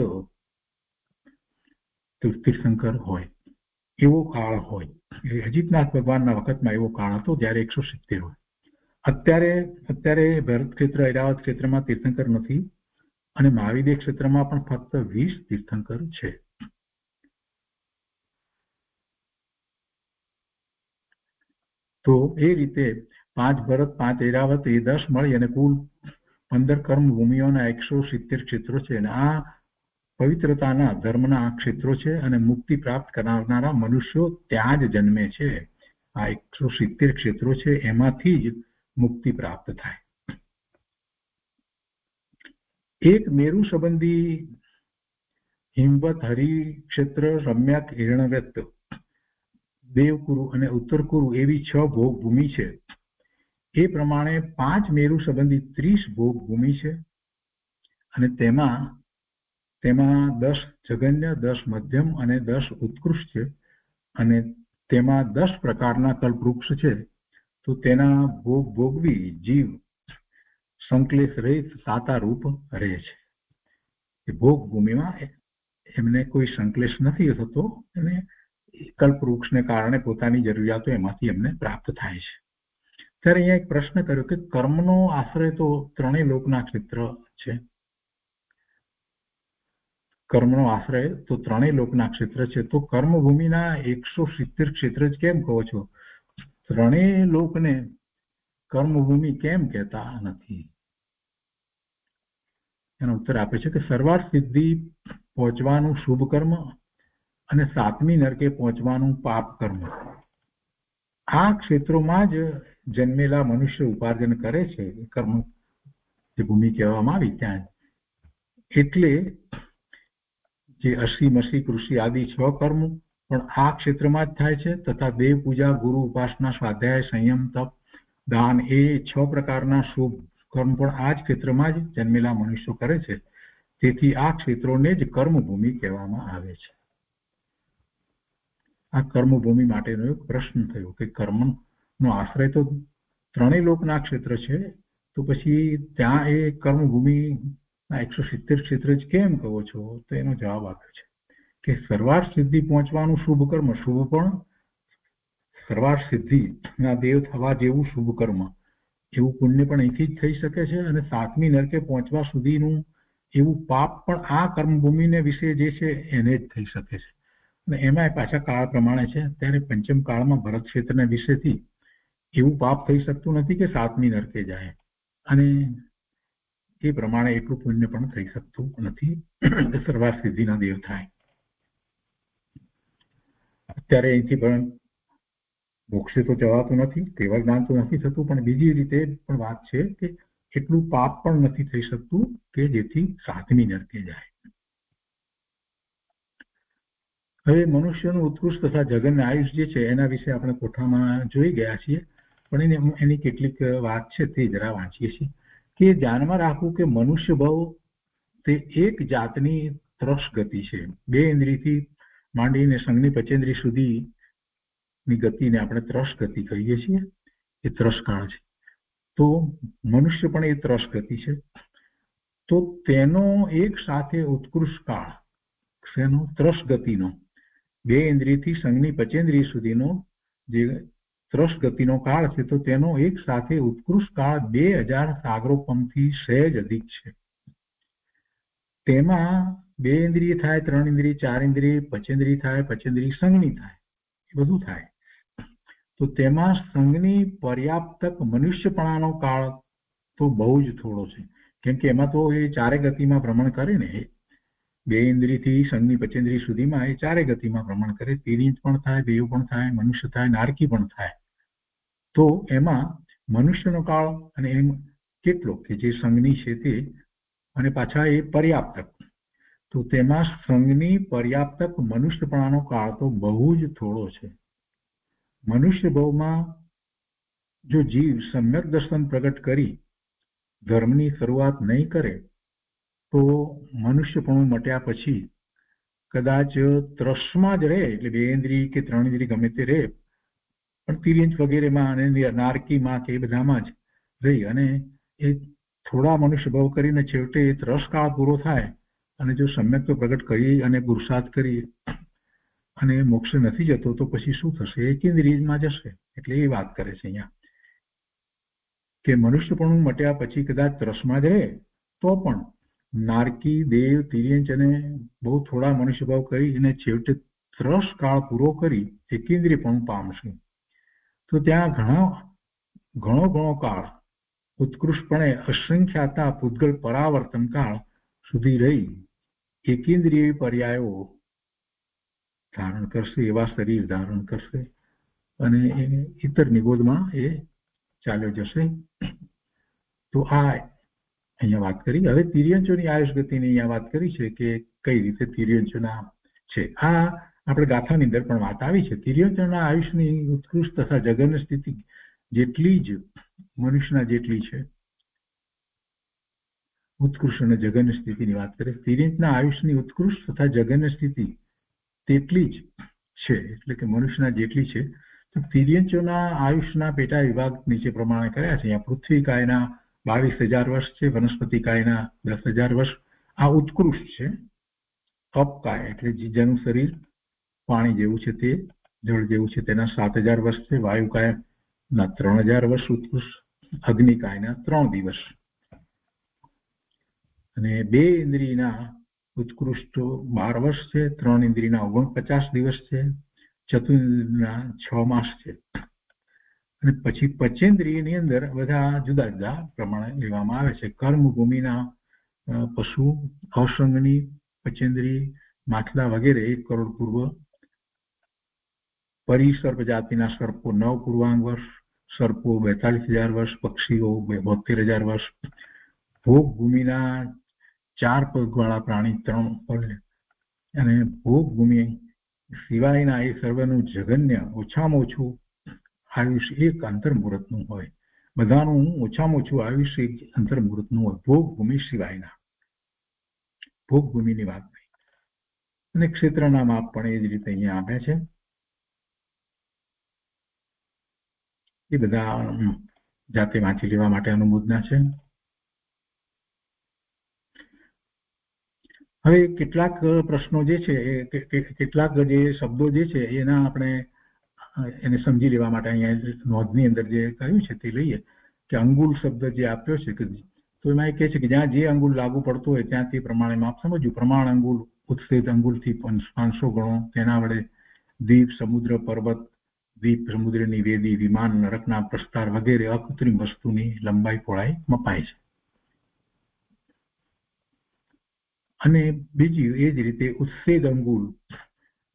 તીર્થંકર હોય એવો કાળ હોય. અજીતનાથ ભગવાનના વખતમાં એવો કાળ હતો જયારે 170 હોય. અત્યારે ભરત ક્ષેત્ર, ઐરાવત ક્ષેત્રમાં તીર્થંકર નથી, અને મહાવિદેહ ક્ષેત્રમાં પણ ફક્ત 20 તીર્થંકર છે. તો એ રીતે 5 ભરત, 5 ઐરાવત એ 10 મળી અને કુલ 15 કર્મભૂમિઓના 170 ક્ષેત્રો છે. અને આ પવિત્રતાના ધર્મના ક્ષેત્રો છે, અને મુક્તિ પ્રાપ્ત કરનારા મનુષ્યો ત્યાં જ જન્મે છે. આ 170 ક્ષેત્રો છે એમાંથી જ મુક્તિ પ્રાપ્ત થાય. એક મેરુ સંબંધી હિમવત, હરિક્ષેત્ર, રમ્યક, હિરણવ્યત, દેવકુરુ અને ઉત્તરકુરુ એવી 6 ભોગ ભૂમિ છે. એ પ્રમાણે 5 મેરુ સંબંધી 30 ભોગ ભૂમિ છે, અને તેમાં 10 જગન્ય, 10 મધ્યમ અને 10 ઉત્કૃષ્ટ છે. અને તેમાં 10 પ્રકારના કલ્પવૃક્ષ છે. તો તેના ભોગ ભોગવી જીવ સંકલેશ રહિત સાતારૂપ રહે છે. એ ભોગ ભૂમિમાં એમને કોઈ સંકલેશ નથી થતો, અને કલ્પવૃક્ષને કારણે પોતાની જરૂરિયાતો એમાંથી એમને પ્રાપ્ત થાય છે. ત્યારે અહીંયા એક પ્રશ્ન કર્યો કે કર્મનો આશ્રય તો 3 લોકના ક્ષેત્ર છે. કર્મનો આશ્રય તો 3 લોકના ક્ષેત્ર છે, તો કર્મભૂમિના 170 ક્ષેત્ર જ કેમ કહો છો? 3 લોકને કર્મભૂમિ કેમ કહેતા નથી? એનો ઉત્તર આપે છે કે સર્વાર્થ સિદ્ધિ પહોંચવાનું શુભ કર્મ અને 7મી નરકે પહોંચવાનું પાપ કર્મ, આ ક્ષેત્રોમાં જ જન્મેલા મનુષ્ય ઉપાર્જન કરે છે. કર્મ જે ભૂમિ કહેવામાં આવી ત્યાં, એટલે જે અસી, મસી, કૃષિ આદિ 6 કર્મ પણ આ ક્ષેત્રમાં જ થાય છે. તથા દેવ પૂજા, ગુરુ ઉપાસના, સ્વાધ્યાય, સંયમ, તપ દાન એ 6 પ્રકારના શુભ કર્મ પણ આ જ ક્ષેત્રમાં જ જન્મેલા મનુષ્યો કરે છે. તેથી આ ક્ષેત્રોને જ કર્મભૂમિ કહેવામાં આવે છે. આ કર્મભૂમિ માટેનો એક પ્રશ્ન થયો કે કર્મનો આશ્રય તો ત્રણેય લોકના ક્ષેત્ર છે, તો પછી ત્યાં એ કર્મભૂમિ 170 ક્ષેત્ર જ કેમ કહો છો? તો એનો જવાબ આપ્યો છે કે સર્વાર્થ સિદ્ધિ પહોંચવાનું શુભ કર્મ શુભ પણ સર્વાર્થ સિદ્ધિના દેવ થવા જેવું શુભ કર્મ એવું પુણ્ય પણ અહીંથી જ થઈ શકે છે, અને 7મી નરકે પહોંચવા સુધીનું એવું પાપ પણ આ કર્મભૂમિને વિશે જે છે એને જ થઈ શકે છે. અને એમાં પાછા કાળ પ્રમાણે છે. ત્યારે પંચમ કાળમાં ભરત ક્ષેત્રના વિશેથી એવું પાપ થઈ શકતું નથી કે 7મી નરકે જાય, અને એ પ્રમાણે એટલું પુણ્ય પણ થઈ શકતું નથી સર્વાર્થ સિદ્ધિના દેવ થાય. અત્યારે અહીંથી પણ મોક્ષે તો જવાતું નથી, કેવળ જ્ઞાન તો નથી થતું, પણ બીજી રીતે પણ વાત છે કે એટલું પાપ પણ નથી થઈ શકતું કે જેથી 7મી નરકે જાય. હવે મનુષ્યનું ઉત્કૃષ્ટ તથા જગનના આયુષ જે છે એના વિશે આપણે કોઠામાં જોઈ ગયા છીએ, પણ એની કેટલીક વાત છે તે જરા વાંચીએ છીએ કે ધ્યાનમાં રાખવું કે મનુષ્ય ભાવ તે એક જાતની ત્રસ ગતિ છે. 2 ઇન્દ્રિયથી માંડીને સંઘની પચેન્દ્રિય સુધીની ગતિને આપણે ત્રસ ગતિ કહીએ છીએ. એ ત્રસ કાળ છે. તો મનુષ્ય પણ એ ત્રસ ગતિ છે. તો તેનો એક સાથે ઉત્કૃષ્ટ કાળ શેનો? ત્રસ ગતિનો. 2 ઇન્દ્રિયથી સંઘની પચેન્દ્રિય સુધીનો જે ત્રસ ગતિનો કાળ છે, તો તેનો એક સાથે ઉત્કૃષ્ટ કાળ 2000 સાગરોપમથી સહેજ અધિક છે. તેમાં 2 ઇન્દ્રિય થાય, 3 ઇન્દ્રિય, 4 ઇન્દ્રિય, પચેન્દ્રિય થાય, પચેન્દ્રિય સંઘની થાય, એ બધું થાય. તો તેમાં સંઘની પર્યાપ્તક મનુષ્યપણાનો કાળ તો બહુ જ થોડો છે, કેમ કે એમાં તો એ 4 ગતિમાં ભ્રમણ કરે ને, 2 ઇન્દ્રિયથી સંઘની પચેન્દ્રિય સુધીમાં એ 4 ગતિમાં ભ્રમણ કરે. તિર્યંચ પણ થાય, દેવ પણ થાય, મનુષ્ય થાય, નારકી પણ થાય. તો એમાં મનુષ્યનો કાળ અને એમ કેટલો કે જે સંઘની છે તે, અને પાછા એ પર્યાપ્તક, તો તેમાં સંઘની પર્યાપ્તક મનુષ્યપણાનો કાળ તો બહુ જ થોડો છે. મનુષ્ય ભાવમાં જો જીવ સમ્યક દર્શન પ્રગટ કરી ધર્મની શરૂઆત નહીં કરે તો મનુષ્યપણું મટ્યા પછી કદાચ ત્રસમાં જ રહે, એટલે 2 ઇન્દ્રિય કે 3 ઇન્દ્રિય ગમે તે રહે, પણ તિર્યંચ વગેરેમાં અને નારકીમાં કે એ બધામાં જ રહી અને એ થોડા મનુષ્ય ભાવ કરીને છેવટે એ ત્રસ કાળ પૂરો થાય અને જો સમ્યક તો પ્રગટ કરી અને પુરુષાર્થ કરી અને મોક્ષ નથી જતો તો પછી શું થશે? એકેન્દ્રિયમાં જશે. એટલે એ વાત કરે છે અહીંયા કે મનુષ્યપણું મટ્યા પછી કદાચ ત્રસમાં જ રહે તો પણ નારકી, દેવ, તિર્યંચ અને બહુ થોડા મનુષ્ય ભાવ કરી અને છેવટે ત્રસ કાળ પૂરો કરી એકેન્દ્રિયપણું પામશે. તો ત્યાં ઘણો કાળ ઉત્કૃષ્ટપણે અસંખ્યાતા પૂતગલ પરાવર્તન કાળ સુધી રહી એકેન્દ્રિય પર્યાયો ધારણ કરશે, એવા શરીર ધારણ કરશે અને ઇતર નિબોધમાં એ ચાલ્યો જશે. તો આ અહીંયા વાત કરી. હવે તિર્યંચોની આયુષ ગતિની અહીંયા વાત કરી છે કે કઈ રીતે તિર્યંચોના છે. આ આપણે ગાથાની અંદર પણ વાત આવી છે. તિર્યંચોના આયુષની ઉત્કૃષ્ટ તથા જગન સ્થિતિ જેટલી જ મનુષ્યના જેટલી છે, ઉત્કૃષ્ટ અને જગન સ્થિતિની વાત કરે. તિર્યંચના આયુષની ઉત્કૃષ્ટ તથા જગન સ્થિતિ તેટલી જ છે, એટલે કે મનુષ્યના જેટલી છે. તો તિર્યંચોના આયુષના પેટા વિભાગ નીચે પ્રમાણે કર્યા છે. અહીંયા પૃથ્વી કાયના 22,000 વર્ષ છે, વનસ્પતિ કાયના 10,000 વર્ષ. આ ઉત્કૃષ્ટ છે. અપકાય એટલે જેનું શરીર પાણી જેવું છે, તે જળ જેવું છે, તેના 7,000 વર્ષ છે. વાયુકાયના 3,000 વર્ષ ઉત્કૃષ્ટ. અગ્નિકાયના 3 દિવસ. અને 2 ઇન્દ્રિયના ઉત્કૃષ્ટ 12 વર્ષ છે, 3 ઇન્દ્રિયના 49 દિવસ છે, ચતુર્ઇન્દ્રિયના 6 માસ છે. અને પછી પંચેન્દ્રિયની અંદર બધા જુદા જુદા પ્રમાણે લેવામાં આવે છે. કર્મભૂમિના પશુ, અસંગની પંચેન્દ્રિય, માછલા વગેરે 1 કરોડ પૂર્વ, પરિસર્પ જાતિના સર્પો 9 પૂર્વાંગ વર્ષ, સર્પો 42,000 વર્ષ, પક્ષીઓ 72,000 વર્ષ, ભોગ ભૂમિના 4 પગવાળા પ્રાણી 3 પગ, અને ભોગ ભૂમિ સિવાયના એ સર્વનું જગન્ય ઓછામાં ઓછું આયુષ 1 અંતર્મુહૂર્તનું હોય. બધાનું ઓછામાં ઓછું આયુષ્ય એક અંતર્મુહૂર્તનું હોય, ભોગ ભૂમિ સિવાયના, ભોગ ભૂમિની વાત નહીં. અને ક્ષેત્રના માપ પણ એ જ રીતે અહીંયા આપ્યા છે. એ બધા જાતે વાંચી લેવા માટે અનુમોદના છે. હવે કેટલાક પ્રશ્નો જે છે કેટલાક જે શબ્દો જે છે એના આપણે એને સમજી લેવા માટે અહીંયા નોંધની અંદર જે કહ્યું છે તે લઈએ કે અંગુલ શબ્દ જે આપ્યો છે કે તો એમાં એ કહે છે કે જ્યાં જે અંગુલ લાગુ પડતો હોય ત્યાં તે પ્રમાણે માપ સમજવું. પ્રમાણ અંગુલ ઉત્સેદ અંગુલથી 500 ગણો, તેના વડે દ્વીપ, સમુદ્ર, પર્વત, દ્વીપ, સમુદ્રની વેદી, વિમાન, નરકના પ્રસ્તાર વગેરે અકૃત્રિમ વસ્તુની લંબાઈ પહોળાઈ મપાય છે. અને બીજી એ જ રીતે ઉત્સેદ અંગુલ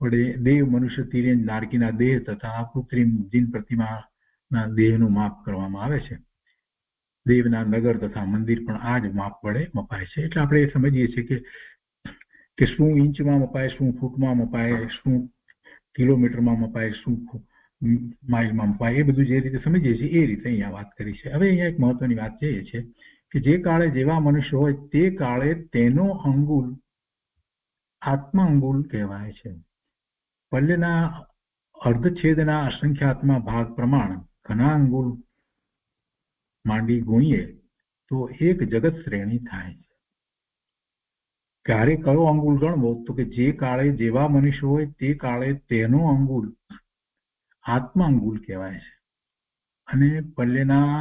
વડે દેવ, મનુષ્ય, તિર્યંજ, નારકીના દેહ તથા કૃત્રિમ જીન પ્રતિમાના દેહનું માપ કરવામાં આવે છે. દેવના નગર તથા મંદિર પણ આ જ માપ વડે મપાય છે. એટલે આપણે એ સમજીએ છીએ કે શું ઇંચમાં મપાય, શું ફૂટમાં મપાય, શું કિલોમીટરમાં મપાય, શું માઇલમાં મપાય, એ બધું જે રીતે સમજીએ છીએ એ રીતે અહીંયા વાત કરી છે. હવે અહીંયા એક મહત્વની વાત એ છે કે જે કાળે જેવા મનુષ્ય હોય તે કાળે તેનો અંગુલ આત્મા અંગુલ કહેવાય છે. પલ્યના અર્ધછેદના અસંખ્યાત્મા ભાગ પ્રમાણ ઘણા અંગુલ માંડી ગુણીએ તો એક જગત શ્રેણી થાય છે. ક્યારે કયો અંગુલ ગણવો? તો કે જે કાળે જેવા મનુષ્ય હોય તે કાળે તેનો અંગુલ આત્મા અંગુલ કહેવાય છે. અને પલ્યના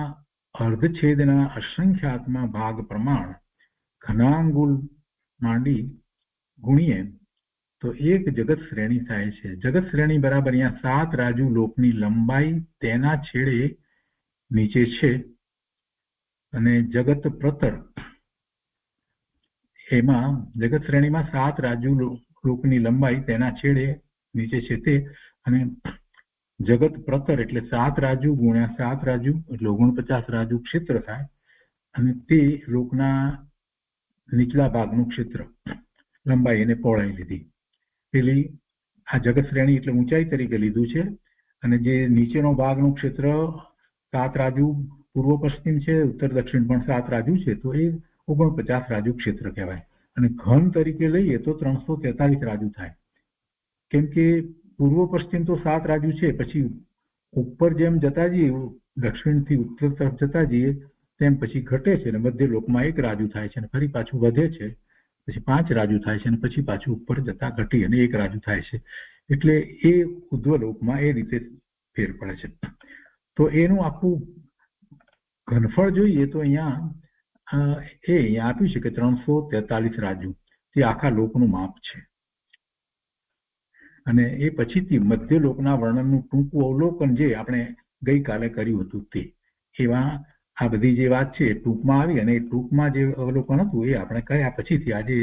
અર્ધછેદના અસંખ્યાત્મા ભાગ પ્રમાણ ઘણા અંગુલ માંડી ગુણીએ તો એક જગત શ્રેણી થાય છે. જગત શ્રેણી બરાબર અહીંયા 7 રાજુ લોકની લંબાઈ તેના છેડે નીચે છે. અને જગત પ્રતર એમાં જગત શ્રેણીમાં 7 રાજુ લોકની લંબાઈ તેના છેડે નીચે છે તે, અને જગત પ્રતર એટલે 7 રાજુ ગુણ્યા 7 રાજુ એટલે 49 રાજુ ક્ષેત્ર થાય. અને તે લોકના નીચલા ભાગનું ક્ષેત્ર લંબાઈ એને પહોળાઈ લીધી. પેલી આ જગત શ્રેણી એટલે ઊંચાઈ તરીકે લીધું છે. અને જે નીચેનો ભાગનું ક્ષેત્ર 7 રાજુ પૂર્વ પશ્ચિમ છે, ઉત્તર દક્ષિણ પણ 7 રાજુ છે, તો એ 49 રાજુ ક્ષેત્ર કહેવાય. અને ઘન તરીકે લઈએ તો 343 રાજુ થાય. કેમ કે પૂર્વ પશ્ચિમ તો 7 રાજુ છે, પછી ઉપર જેમ જતા જઈએ દક્ષિણથી ઉત્તર તરફ જતા જઈએ તેમ પછી ઘટે છે અને મધ્ય લોકમાં 1 રાજુ થાય છે અને ફરી પાછું વધે છે, પછી 5 રાજુ થાય છે અને પછી પાછું ઉપર જતા ઘટી અને 1 રાજુ થાય છે. એટલે એ ઉધ્વ લોકમાં એ રીતે ફેર પડે છે. તો એનું આખું ઘનફળ જોઈએ તો અહીંયા આપ્યું છે કે 343 રાજુ તે આખા લોકનું માપ છે. અને એ પછીથી મધ્ય લોકના વર્ણનનું ટૂંકું અવલોકન જે આપણે ગઈકાલે કર્યું હતું તે એવા આ બધી જે વાત છે ટૂંકમાં આવી, અને ટૂંકમાં જે અવલોકન હતું એ આપણે કર્યા પછીથી આજે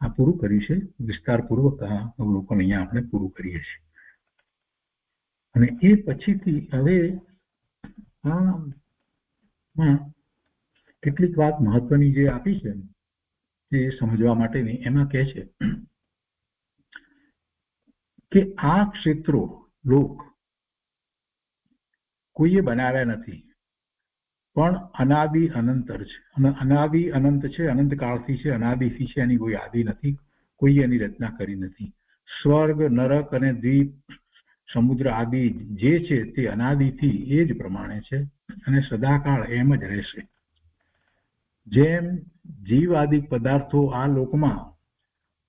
આ પૂરું કર્યું છે. વિસ્તારપૂર્વક આ અવલોકન અહીંયા આપણે પૂરું કરીએ છીએ. અને એ પછીથી હવે કેટલીક વાત મહત્વની જે આપી છે તે સમજવા માટેની, એમાં કહે છે કે આ ક્ષેત્રો લોક કોઈએ બનાવ્યા નથી, પણ અનાદિ અનંતર છે. અને અનાદિ અનંત છે, અનંત કાળથી છે, અનાદિથી છે, એની કોઈ આદિ નથી, કોઈ એની રચના કરી નથી. સ્વર્ગ, નરક અને દ્વીપ, સમુદ્ર આદિ જે છે તે અનાદિથી એ જ પ્રમાણે છે અને સદાકાળ એમ જ રહેશે. જેમ જીવ આદિ પદાર્થો આ લોકમાં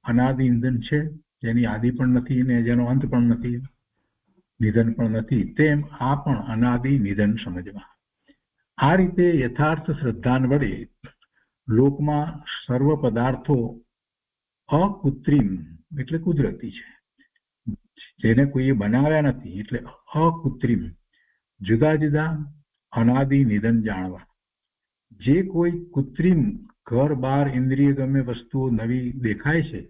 અનાદિ નિધન છે, જેની આદિ પણ નથી અને જેનો અંત પણ નથી, નિધન પણ નથી, તેમ આ પણ અનાદિ નિધન સમજવા. આ રીતે યથાર્થ શ્રદ્ધાન વડે લોકમાં સર્વ પદાર્થો અકૃત્રિમ એટલે કુદરતી છે, જેને કોઈએ બનાવ્યા નથી એટલે અકૃત્રિમ, જુદા જુદા અનાદિ નિધન જાણવા. જે કોઈ કૃત્રિમ ઘર બાર ઇન્દ્રિય ગમે વસ્તુઓ નવી દેખાય છે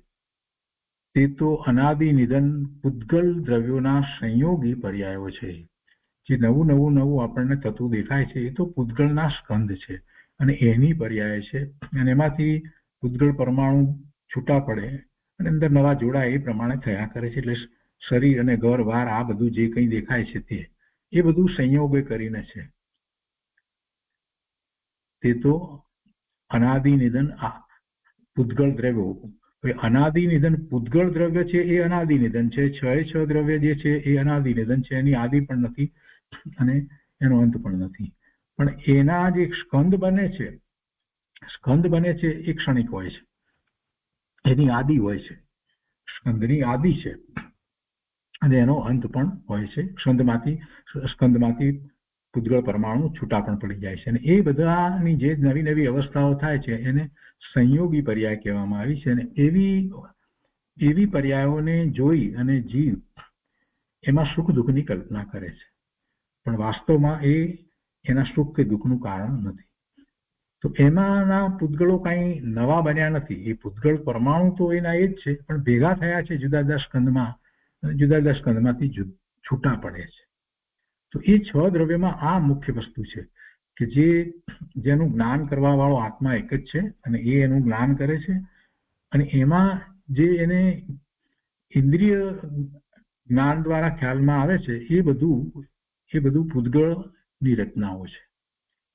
તે તો અનાદિ નિધન પૂતગલ દ્રવ્યોના સંયોગી પર્યાયો છે. જે નવું આપણને થતું દેખાય છે એ તો પૂતગલના સ્કંદ છે અને એની પર્યાય છે. અને એમાંથી પૂતગલ પરમાણુ છૂટા પડે અને અંદર નવા જોડાય એ પ્રમાણે થયા કરે છે. એટલે શરીર અને ઘર વાર આ બધું જે કંઈ દેખાય છે તે એ બધું સંયોગે કરીને છે. તે તો અનાદિ નિધન પૂતગળ દ્રવ્યો. અનાદિ નિધન પૂતગળ દ્રવ્ય છે એ અનાદિ નિધન છે. છ દ્રવ્ય જે છે એ અનાદિ નિધન છે. એની આદિ પણ નથી અને એનો અંત પણ નથી. પણ એના જે સ્કંદ બને છે એ ક્ષણિક હોય છે. એની આદિ હોય છે. સ્કંદની આદિ છે અને એનો અંત પણ હોય છે. સ્કંદમાંથી પૂતગળ પરમાણુ છૂટા પણ પડી જાય છે. અને એ બધાની જે નવી નવી અવસ્થાઓ થાય છે એને સંયોગી પર્યાય કહેવામાં આવી છે. અને એવી પર્યાયોને જોઈ અને જીવ એમાં સુખ દુઃખની કલ્પના કરે છે, પણ વાસ્તવમાં એ એના સુખ કે દુઃખનું કારણ નથી. તો એમાંના પૂતગળો કાંઈ નવા બન્યા નથી. એ પૂતગળ પરમાણુ તો એના એ જ છે, પણ ભેગા થયા છે જુદા જુદા સ્કંદમાં, જુદા જુદા સ્કંદમાંથી છૂટા પડે છે. તો એ છ દ્રવ્યમાં આ મુખ્ય વસ્તુ છે કે જેનું જ્ઞાન કરવા વાળો આત્મા એક જ છે અને એ એનું જ્ઞાન કરે છે. અને એમાં જે એને ઇન્દ્રિય જ્ઞાન દ્વારા ખ્યાલમાં આવે છે એ બધું પૂતગળની રચનાઓ છે.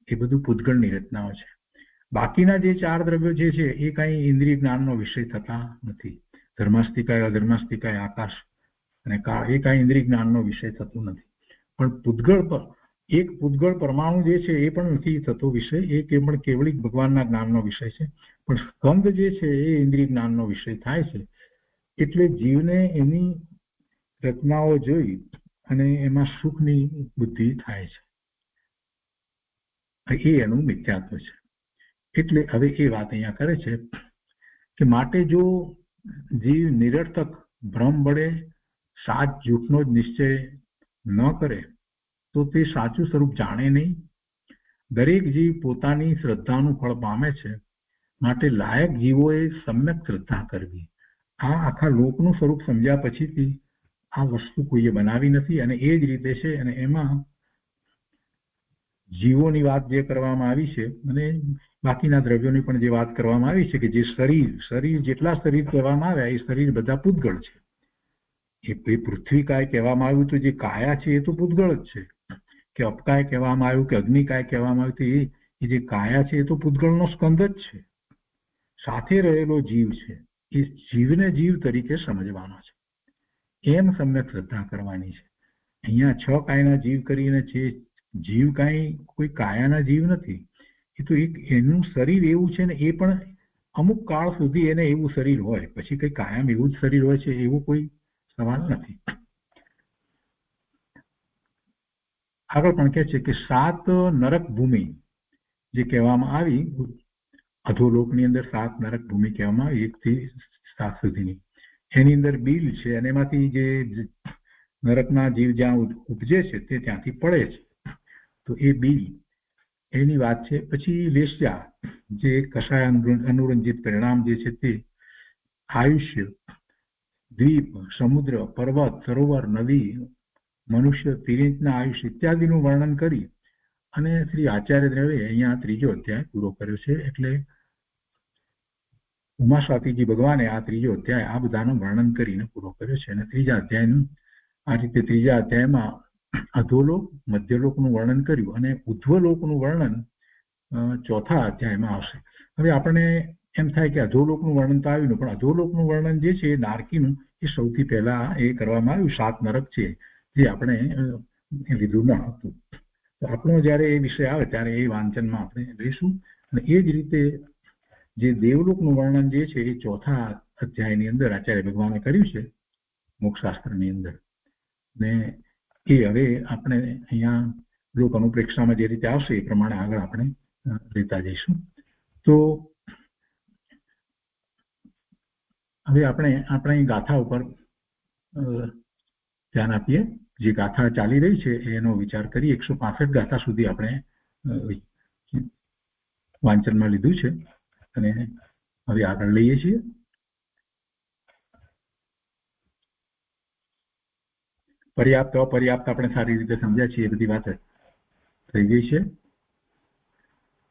એ બધું પૂતગળની રચનાઓ છે. બાકીના જે 4 દ્રવ્યો જે છે એ કાંઈ ઇન્દ્રિય જ્ઞાનનો વિષય થતા નથી. ધર્માસ્તિકાય, અધર્માસ્તિકાય, આકાશ અને કાળ એ કાંઈ ઇન્દ્રિય જ્ઞાનનો વિષય થતો નથી. પણ પૂતગળ પરમાણુ જે છે એ પણ નથી થતો વિષય. એ પણ કેવળી ભગવાનના જ્ઞાનનો વિષય છે. પણ સ્કંદ જે છે એ ઇન્દ્રિય જ્ઞાનનો વિષય થાય છે. એટલે જીવને એની રચનાઓ જોઈ અને એમાં સુખની બુદ્ધિ થાય છે. એ એનું મિથ્યાત્વ છે. એટલે હવે એ વાત અહીંયા કરે છે કે માટે જો જીવ નિરર્થક ભ્રમ વડે સાચ જૂઠનો જ નિશ્ચય ન કરે તો તે સાચું સ્વરૂપ જાણે નહીં. દરેક જીવ પોતાની શ્રદ્ધાનું ફળ પામે છે. માટે લાયક જીવોએ સમ્યક શ્રદ્ધા કરવી. આ આખા લોકનું સ્વરૂપ સમજ્યા પછીથી આ વસ્તુ કોઈએ બનાવી નથી અને એ જ રીતે છે. અને એમાં જીવોની વાત જે કરવામાં આવી છે અને બાકીના દ્રવ્યોની પણ જે વાત કરવામાં આવી છે કે જે શરીર જેટલા શરીર કહેવામાં આવ્યા એ શરીર બધા પૂતગળ છે. એ પૃથ્વીકાય કહેવામાં આવ્યું તો જે કાયા છે એ તો પૂતગળ જ છે. કે અપકાય કહેવામાં આવ્યું કે અગ્નિકાય કહેવામાં આવ્યું તો એ જે કાયા છે એ તો પૂતગળનો સ્કંદ જ છે. સાથે રહેલો જીવ છે એ જીવને જીવ તરીકે સમજવાનો છે. એમ સમ્યક શ્રદ્ધા કરવાની છે. અહીંયા 6 કાયના જીવ કરીને છે. જીવ કાંઈ કોઈ કાયાના જીવ નથી. એ તો એનું શરીર એવું છે ને એ પણ અમુક કાળ સુધી એને એવું શરીર હોય, પછી કઈ કાયમ એવું જ શરીર હોય છે એવું કોઈ સવાલ નથી. આગળ પણ કહે છે કે 7 નરક ભૂમિ જે કહેવામાં આવી, અધોલોકની અંદર 7 નરક ભૂમિ કહેવામાં આવી 1 થી 7 સુધીની, એની અંદર બિલ છે અને એમાંથી જે નરકના જીવ જ્યાં ઉપજે છે તે ત્યાંથી પડે છે. તો એ બિલ એની વાત છે. પછી વેશ્યા જે કષાય અનુરંજિત પરિણામ જે છે તે આયુષ્ય, દ્વીપ, સમુદ્ર, પર્વત, સરોવર, નદી, મનુષ્ય, તિર્યંચના આયુષ્ય ઇત્યાદિનું વર્ણન કરી અને શ્રી આચાર્ય દ્રવે અહીંયા 3જો અધ્યાય પૂરો કર્યો છે. એટલે ઉમા સ્વાતિજી ભગવાને આ 3જો અધ્યાય આ બધાનું વર્ણન કરીને પૂરો કર્યો છે. અને 3જા અધ્યાયનું આ રીતે 3જા અધ્યાયમાં અધોલોક, મધ્યલોકનું વર્ણન કર્યું અને ઉધ્વલોકનું વર્ણન 4થા અધ્યાયમાં આવશે. હવે આપણને એમ થાય કે અધોલોકનું વર્ણન તો આવ્યું, પણ અધોલોકનું વર્ણન જે છે એ નારકીનું એ સૌથી પહેલા એ કરવામાં આવ્યું. 7 નરક છે જે આપણે લીધું ન હતું. તો આપણો જ્યારે એ વિષય આવે ત્યારે એ વાંચનમાં આપણે લઈશું. અને એ જ રીતે જે દેવલોકનું વર્ણન જે છે એ 4થા અધ્યાયની અંદર આચાર્ય ભગવાને કર્યું છે મોક્ષશાસ્ત્રની અંદર. ને એ હવે આપણે અહીંયા લોક અનુપ્રેક્ષામાં જે રીતે આવશે એ પ્રમાણે આગળ આપણે લેતા જઈશું. તો હવે આપણે આપણી ગાથા ઉપર ધ્યાન આપીએ. જે ગાથા ચાલી રહી છે એનો વિચાર કરી. 165 ગાથા સુધી આપણે વાંચનમાં લીધું છે અને હવે આગળ લઈએ છીએ. પર્યાપ્ત અપર્યાપ્ત આપણે સારી રીતે સમજ્યા છીએ, એ બધી વાત થઈ ગઈ છે.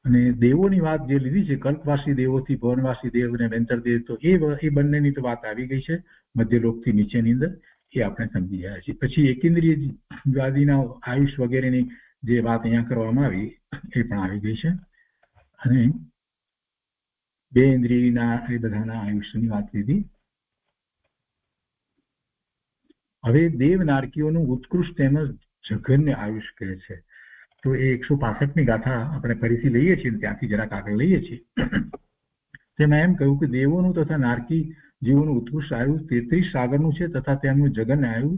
અને દેવોની વાત જે લીધી છે, કલ્પવાસી દેવોથી ભવનવાસી દેવ અને વેંતર દેવ, તો એ બંનેની તો વાત આવી ગઈ છે મધ્યલોકથી નીચેની અંદર, એ આપણે સમજી ગયા છીએ. પછી એકેન્દ્રિય જ્વાદીના આયુષ વગેરેની જે વાત અહીંયા કરવામાં આવી એ પણ આવી ગઈ છે. અને બે ઇન્દ્રિયના એ બધાના આયુષ્યની વાત લીધી. હવે દેવનારકીઓનું ઉત્કૃષ્ટ તેમજ જઘન્ય આયુષ્ય કહે છે. તો એ 165મી ગાથા આપણે ફરીથી લઈએ છીએ, ત્યાંથી જરાક આગળ લઈએ છીએ. તેમાં એમ કહ્યું કે દેવોનું તથા નારકી જીવોનું ઉત્કૃષ્ટ આયુ 33 સાગરનું છે તથા તેમનું જગન્ય આયુ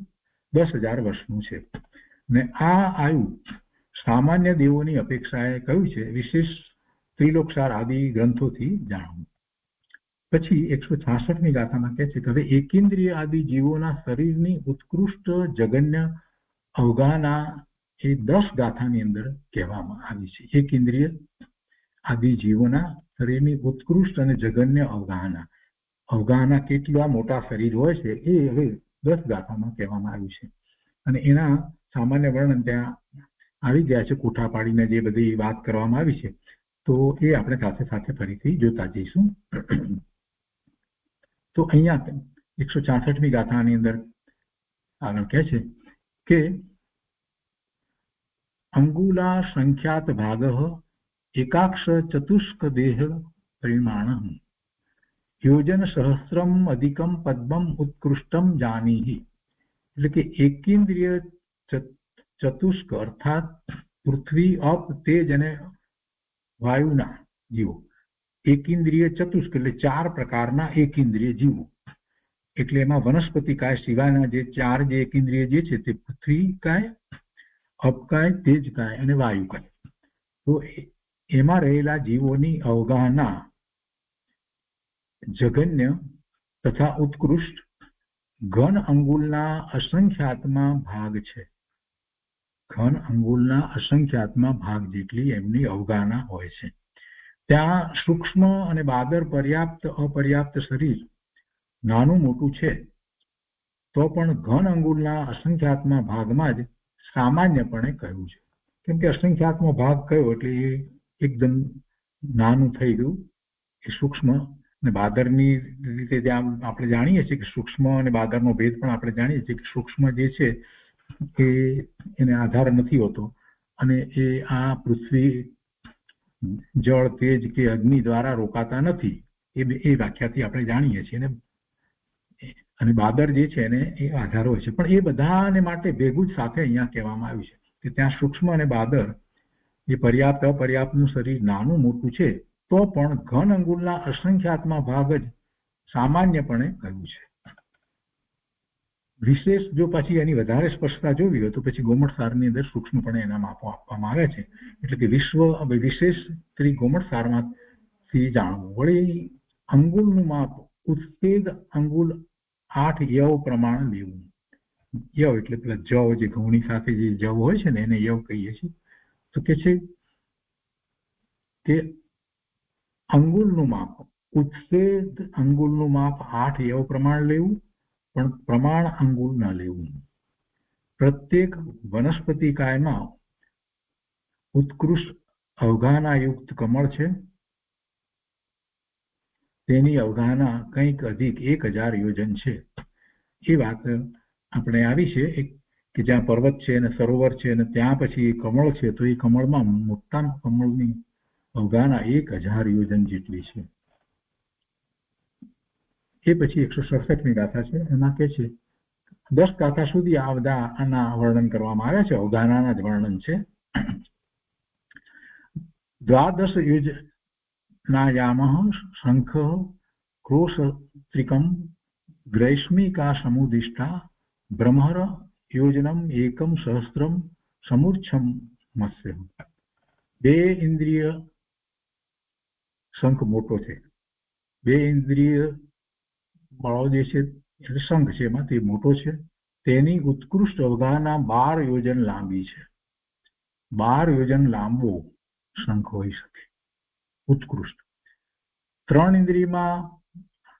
10,000 વર્ષનું છે. ને આ આયુ સામાન્ય દેવોની અપેક્ષાએ કહ્યું છે, વિશેષ ત્રિલોકસાર આદિ ગ્રંથોથી જાણવું. પછી 166મી ગાથામાં કહે છે કે હવે એકેન્દ્રિય આદિ જીવોના શરીરની ઉત્કૃષ્ટ જગન્ય અવગાહના એ 10 ગાથાની અંદર કહેવામાં આવી છે. એકેન્દ્રિય આદિ જીવોના શરીરની ઉત્કૃષ્ટ અને જગન્ય અવગાહના કેટલા મોટા શરીર હોય છે એ હવે 10 ગાથામાં કહેવામાં આવ્યું છે. અને એના સામાન્ય વર્ણન ત્યાં આવી ગયા છે, કોઠા પાડીને જે બધી વાત કરવામાં આવી છે. તો એ આપણે સાથે સાથે ફરીથી જોતા જઈશું. તો અહીંયા 166મી ગાથાની અંદર આગળ કહે છે કે અંગુલા સંખ્યાત ભાગ એકાક્ષ ચતુષ્ક દેહ પરિમાણ યોજન સહસ્રમ અધિકમ પદ્મમ ઉત્કૃષ્ટમ જાનીહી. એટલે કે એકેન્દ્રિય ચતુષ્ક અર્થાત પૃથ્વી, અપ, તેજ અને વાયુના જીવો. એકેન્દ્રિય ચતુષ્ક એટલે 4 પ્રકારના એકેન્દ્રિય જીવો. એટલે એમાં વનસ્પતિ કાય સિવાયના જે 4 જે એકેન્દ્રિય જે છે તે પૃથ્વી કાય, અપકાય, તેજકાય અને વાયુકાય. તો એમાં રહેલા જીવોની અવગાહના જગન્ય તથા ઉત્કૃષ્ટ ઘન અંગુલના અસંખ્યાતમાં ભાગ છે. ઘન અંગુલના અસંખ્યાતમાં ભાગ જેટલી એમની અવગાહના હોય છે. ત્યાં સૂક્ષ્મ અને બાદર પર્યાપ્ત અપર્યાપ્ત શરીર નાનું મોટું છે તો પણ ઘન અંગુલના અસંખ્યાતમાં ભાગમાં જ સામાન્યપણે કહ્યું છે. કેમ કે અસંખ્યાતમાં ભાગ કયો એટલે એ એકદમ નાનું થઈ ગયું. એ સૂક્ષ્મ અને બાદરની રીતે ત્યાં આપણે જાણીએ છીએ કે સૂક્ષ્મ અને બાદરનો ભેદ પણ આપણે જાણીએ છીએ કે સૂક્ષ્મ જે છે એ એને આધાર નથી હોતો અને એ આ પૃથ્વી, જળ, તેજ કે અગ્નિ દ્વારા રોકાતા નથી. એ વ્યાખ્યાથી આપણે જાણીએ છીએ. અને બાદર જે છે એને એ આધાર હોય છે. પણ એ બધાને માટે ભેગું જ સાથે અહીંયા કહેવામાં આવ્યું છે કે ત્યાં સૂક્ષ્મ અને બાદર જે પર્યાપ્ત અપર્યાપ્તનું શરીર નાનું મોટું છે તો પણ ઘન અંગુલના અસંખ્યાતમાં ભાગ જ સામાન્યપણે કહ્યું છે. વિશેષ જો પછી એની વધારે સ્પષ્ટતા જોવી હોય તો પછી ગોમટસારની અંદર સૂક્ષ્મપણે એના માપો આપવામાં આવ્યા છે. એટલે કે વિશેષ ગોમટસારમાંથી જાણવું. વળી અંગુલનું માપ ઉત્પેદ અંગુલ 8 યવ પ્રમાણ લેવું. યવ એટલે પેલા જવ, જે ઘઉંની સાથે જે જવ હોય છે ને એને યવ કહીએ છીએ. તો કે છે કે અંગુલનું માપ, ઉત્પેદ અંગુલનું માપ 8 યવ પ્રમાણ લેવું, પણ પ્રમાણ અંગુલ ન લેવું. પ્રત્યેક વનસ્પતિ કાયમાં ઉત્કૃષ્ટ અવગાહનાયુક્ત કમળ છે, તેની અવગાહના કંઈક અધિક 1000 યોજન છે. એ વાત આપણે આવી છે કે જ્યાં પર્વત છે અને સરોવર છે અને ત્યાં પછી કમળ છે તો એ કમળમાં મોટા કમળની અવગાહના 1000 યોજન જેટલી છે. એ પછી 167મી ગાથા છે. એમાં કે છે 10 ગાથા સુધી આ બધા આના વર્ણન કરવામાં આવ્યા છે, અવગાહનાના જ વર્ણન છે. દ્વાદશ યોજનાયામઃ શંખ ક્રોશત્રિકમ ગ્રૈષ્મિકા સમુદિષ્ટા બ્રહ્મર યોજનમ એકમ સહસ્ત્રમ સમૂર્છમ મત્સ્ય. 2 ઇન્દ્રિય શંખ મોટો છે. 2 ઇન્દ્રિય મળો જે છે એટલે શંખ છે એમાં તે મોટો છે. તેની ઉત્કૃષ્ટ અવગાહના 12 યોજન લાંબી છે. 12 યોજન લાંબો શંખ હોઈ શકે ઉત્કૃષ્ટ. 3 ઇન્દ્રિયમાં,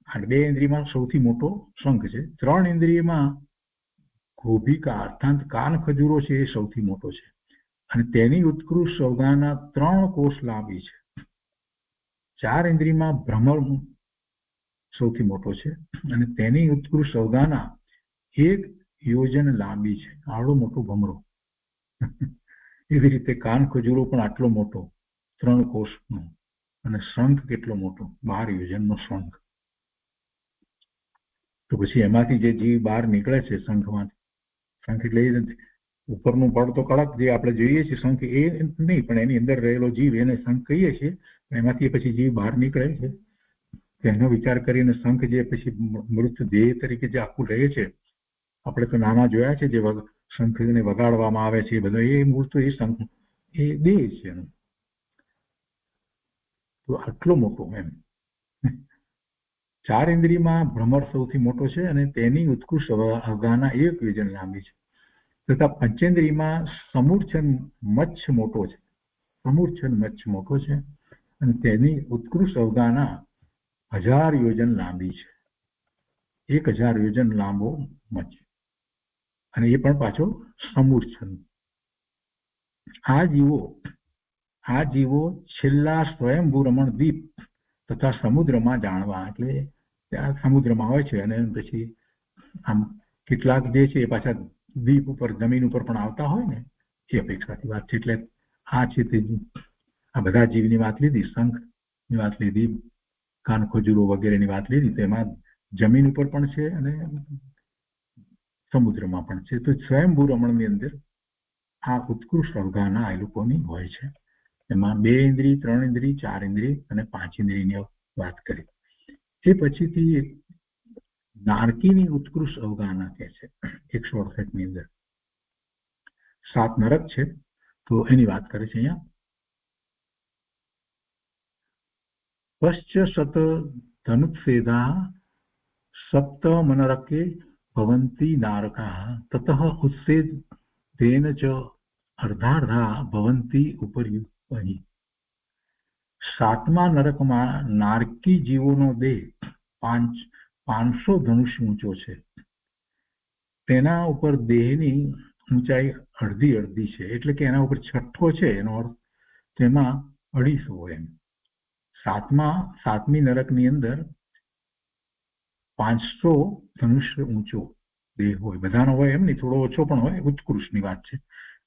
2 ઇન્દ્રિયમાં સૌથી મોટો શંખ છે. 3 ઇન્દ્રિયમાં ગોભિકા અર્થાત કાન ખજૂરો છે એ સૌથી મોટો છે અને તેની ઉત્કૃષ્ટ અવગાહના 3 કોષ લાંબી છે. 4 ઇન્દ્રિયમાં ભ્રમર સૌથી મોટો છે અને તેની ઉત્કૃષ્ટ અવગાહના 1 યોજન લાંબી છે. આવડો મોટો ભમરો. એવી રીતે કાન ખજૂરો પણ આટલો મોટો 3 કોષનો અને શંખ કેટલો મોટો, 12 યોજનનો શંખ. તો પછી એમાંથી જે જીવ બહાર નીકળે છે શંખમાંથી, શંખ એટલે એ નથી ઉપરનું પડ તો કડક જે આપણે જોઈએ છીએ શંખ એ નહીં, પણ એની અંદર રહેલો જીવ એને શંખ કહીએ છીએ. એમાંથી પછી જીવ બહાર નીકળે છે તેનો વિચાર કરીને શંખ જે પછી મૃત દેહ તરીકે જે આખું રહે છે, આપણે તો નાના જોયા છે જે શંખને વગાડવામાં આવે છે, બધો એ મૂળ તો એ શંખ એ દેહ છે એનો. તો આટલો મોટો એમ 4 ઇન્દ્રિયમાં ભ્રમર સૌથી મોટો છે અને તેની ઉત્કૃષ્ટ અવગાહના 1 યોજન લાંબી છે. તથા પંચેન્દ્રિયમાં સમૂર્છન મચ્છ મોટો છે, સમૂર્છન મચ્છ મોટો છે અને તેની ઉત્કૃષ્ટ અવગાહના 1000 યોજન લાંબી છે. 1000 યોજન લાંબો મચ્છ, અને એ પણ પાછો સમૂર્છન. આ જીવો છેલ્લા સ્વયંભૂ રમણ દ્વીપ તથા સમુદ્રમાં જાણવા, એટલે ત્યાં સમુદ્રમાં હોય છે અને પછી આમ કેટલાક જે છે એ પાછા દ્વીપ ઉપર જમીન ઉપર પણ આવતા હોય ને, એ અપેક્ષાથી વાત છે. એટલે આ છે તે આ બધા જીવની વાત લીધી, શંખની વાત લીધી, કાન ખજૂરો વગેરેની વાત લીધી, તો એમાં જમીન ઉપર પણ છે અને સમુદ્રમાં પણ છે. તો સ્વયંભૂ રમણની અંદર આ ઉત્કૃષ્ટ અવગાહના એ લોકોની હોય છે. એમાં 2 ઇન્દ્રિય, 3 ઇન્દ્રિય, 4 ઇન્દ્રિય અને 5 ઇન્દ્રિયની વાત કરી. એ પછીથી નારકીની ઉત્કૃષ્ટ અવગાહના કહે છે 168 ની અંદર. 7 નરક છે તો એની વાત કરે છે અહીંયા. પશ્ચ સત ધનુષેધા સપ્ત મનરકે ભવંતી નારકા તતઃ ઉત્સેદેન ચ અર્ધાર્ધા ભવંતી ઉપર્યુપરી. 7મા નરકમાં નારકી જીવોનો દેહ 500 ધનુષ ઊંચો છે. તેના ઉપર દેહની ઊંચાઈ અડધી છે, એટલે કે એના ઉપર છઠ્ઠો છે એનો અર્થ તેમાં 250 એમ. 7મી નરકની અંદર 500 ધનુષ ઊંચો દેહ હોય, બધાનો હોય એમ નહીં, થોડો ઓછો પણ હોય, ઉત્કૃષ્ટની વાત છે.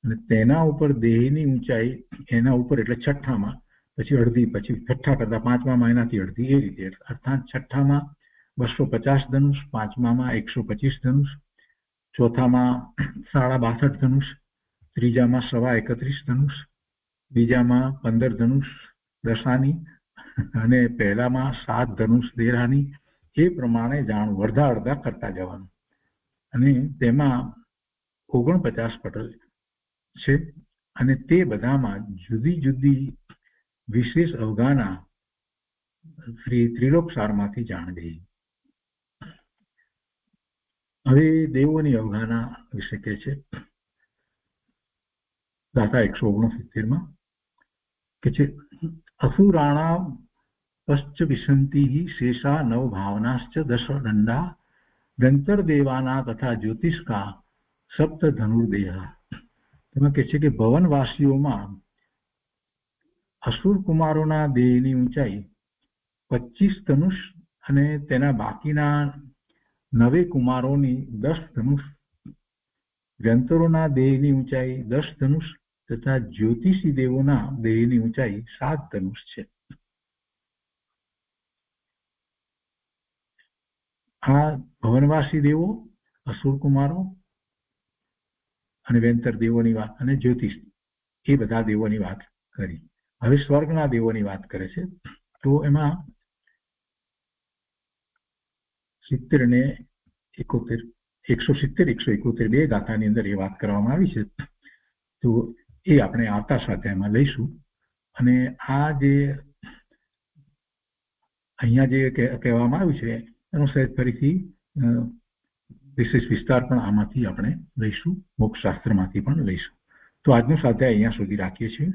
અને તેના ઉપર દેહની ઊંચાઈ એના ઉપર એટલે છઠ્ઠામાં પછી અડધી, પછી છઠ્ઠા કરતા 5મામાં એનાથી અડધી, એ રીતે. અર્થાત છઠ્ઠામાં 250 ધનુષ, 5મામાં 125 ધનુષ, ચોથામાં 62.5 ધનુષ, ત્રીજામાં 31.25 ધનુષ, બીજામાં 15 ધનુષ દશાની અને પહેલામાં 7 ધનુષ દેરાની. એ પ્રમાણે જાણવું, અડધા કરતા જવાનું. અને તેમાં 49 પટલ છે અને તે બધામાં જુદી જુદી વિશેષ અવગાહના શ્રી ત્રિલોકસારમાંથી જાણવી. હવે દેવોની અવગાહના વિશે કહે છે દાતા 169માં કે છે અસુરાણા પશ્ચ વિસંતિ શેષા નવ ભાવનાશ્ચ દશ દંડા ગંતરદેવાના તથા જ્યોતિષકા સપ્ત ધનુર્દેહ. તેમાં કહે છે કે ભવનવાસીઓમાં અસુર કુમારોના દેહની ઊંચાઈ 25 ધનુષ અને તેના બાકીના 9 કુમારોની 10 ધનુષ, ગંતરોના દેહની ઊંચાઈ 10 ધનુષ તથા જ્યોતિષી દેવોના દેહની ઊંચાઈ 7 ધનુષ છે. આ ભવનવાસી દેવો, અસુર કુમારો અને વેંતર દેવોની વાત અને જ્યોતિષ, એ બધા દેવોની વાત કરી. હવે સ્વર્ગના દેવોની વાત કરે છે. તો એમાં 70 અને 71, 170, 171 બે ગાથાની અંદર એ વાત કરવામાં આવી છે. તો એ આપણે આવતા સ્વાધ્યાયમાં લઈશું. અને આ જે અહીંયા જે કહેવામાં આવ્યું છે એનો સહેજ ફરીથી વિશેષ વિસ્તાર પણ આમાંથી આપણે લઈશું, મોક્ષશાસ્ત્રમાંથી પણ લઈશું. તો આજનો સ્વાધ્યાય અહીંયા સુધી રાખીએ છીએ.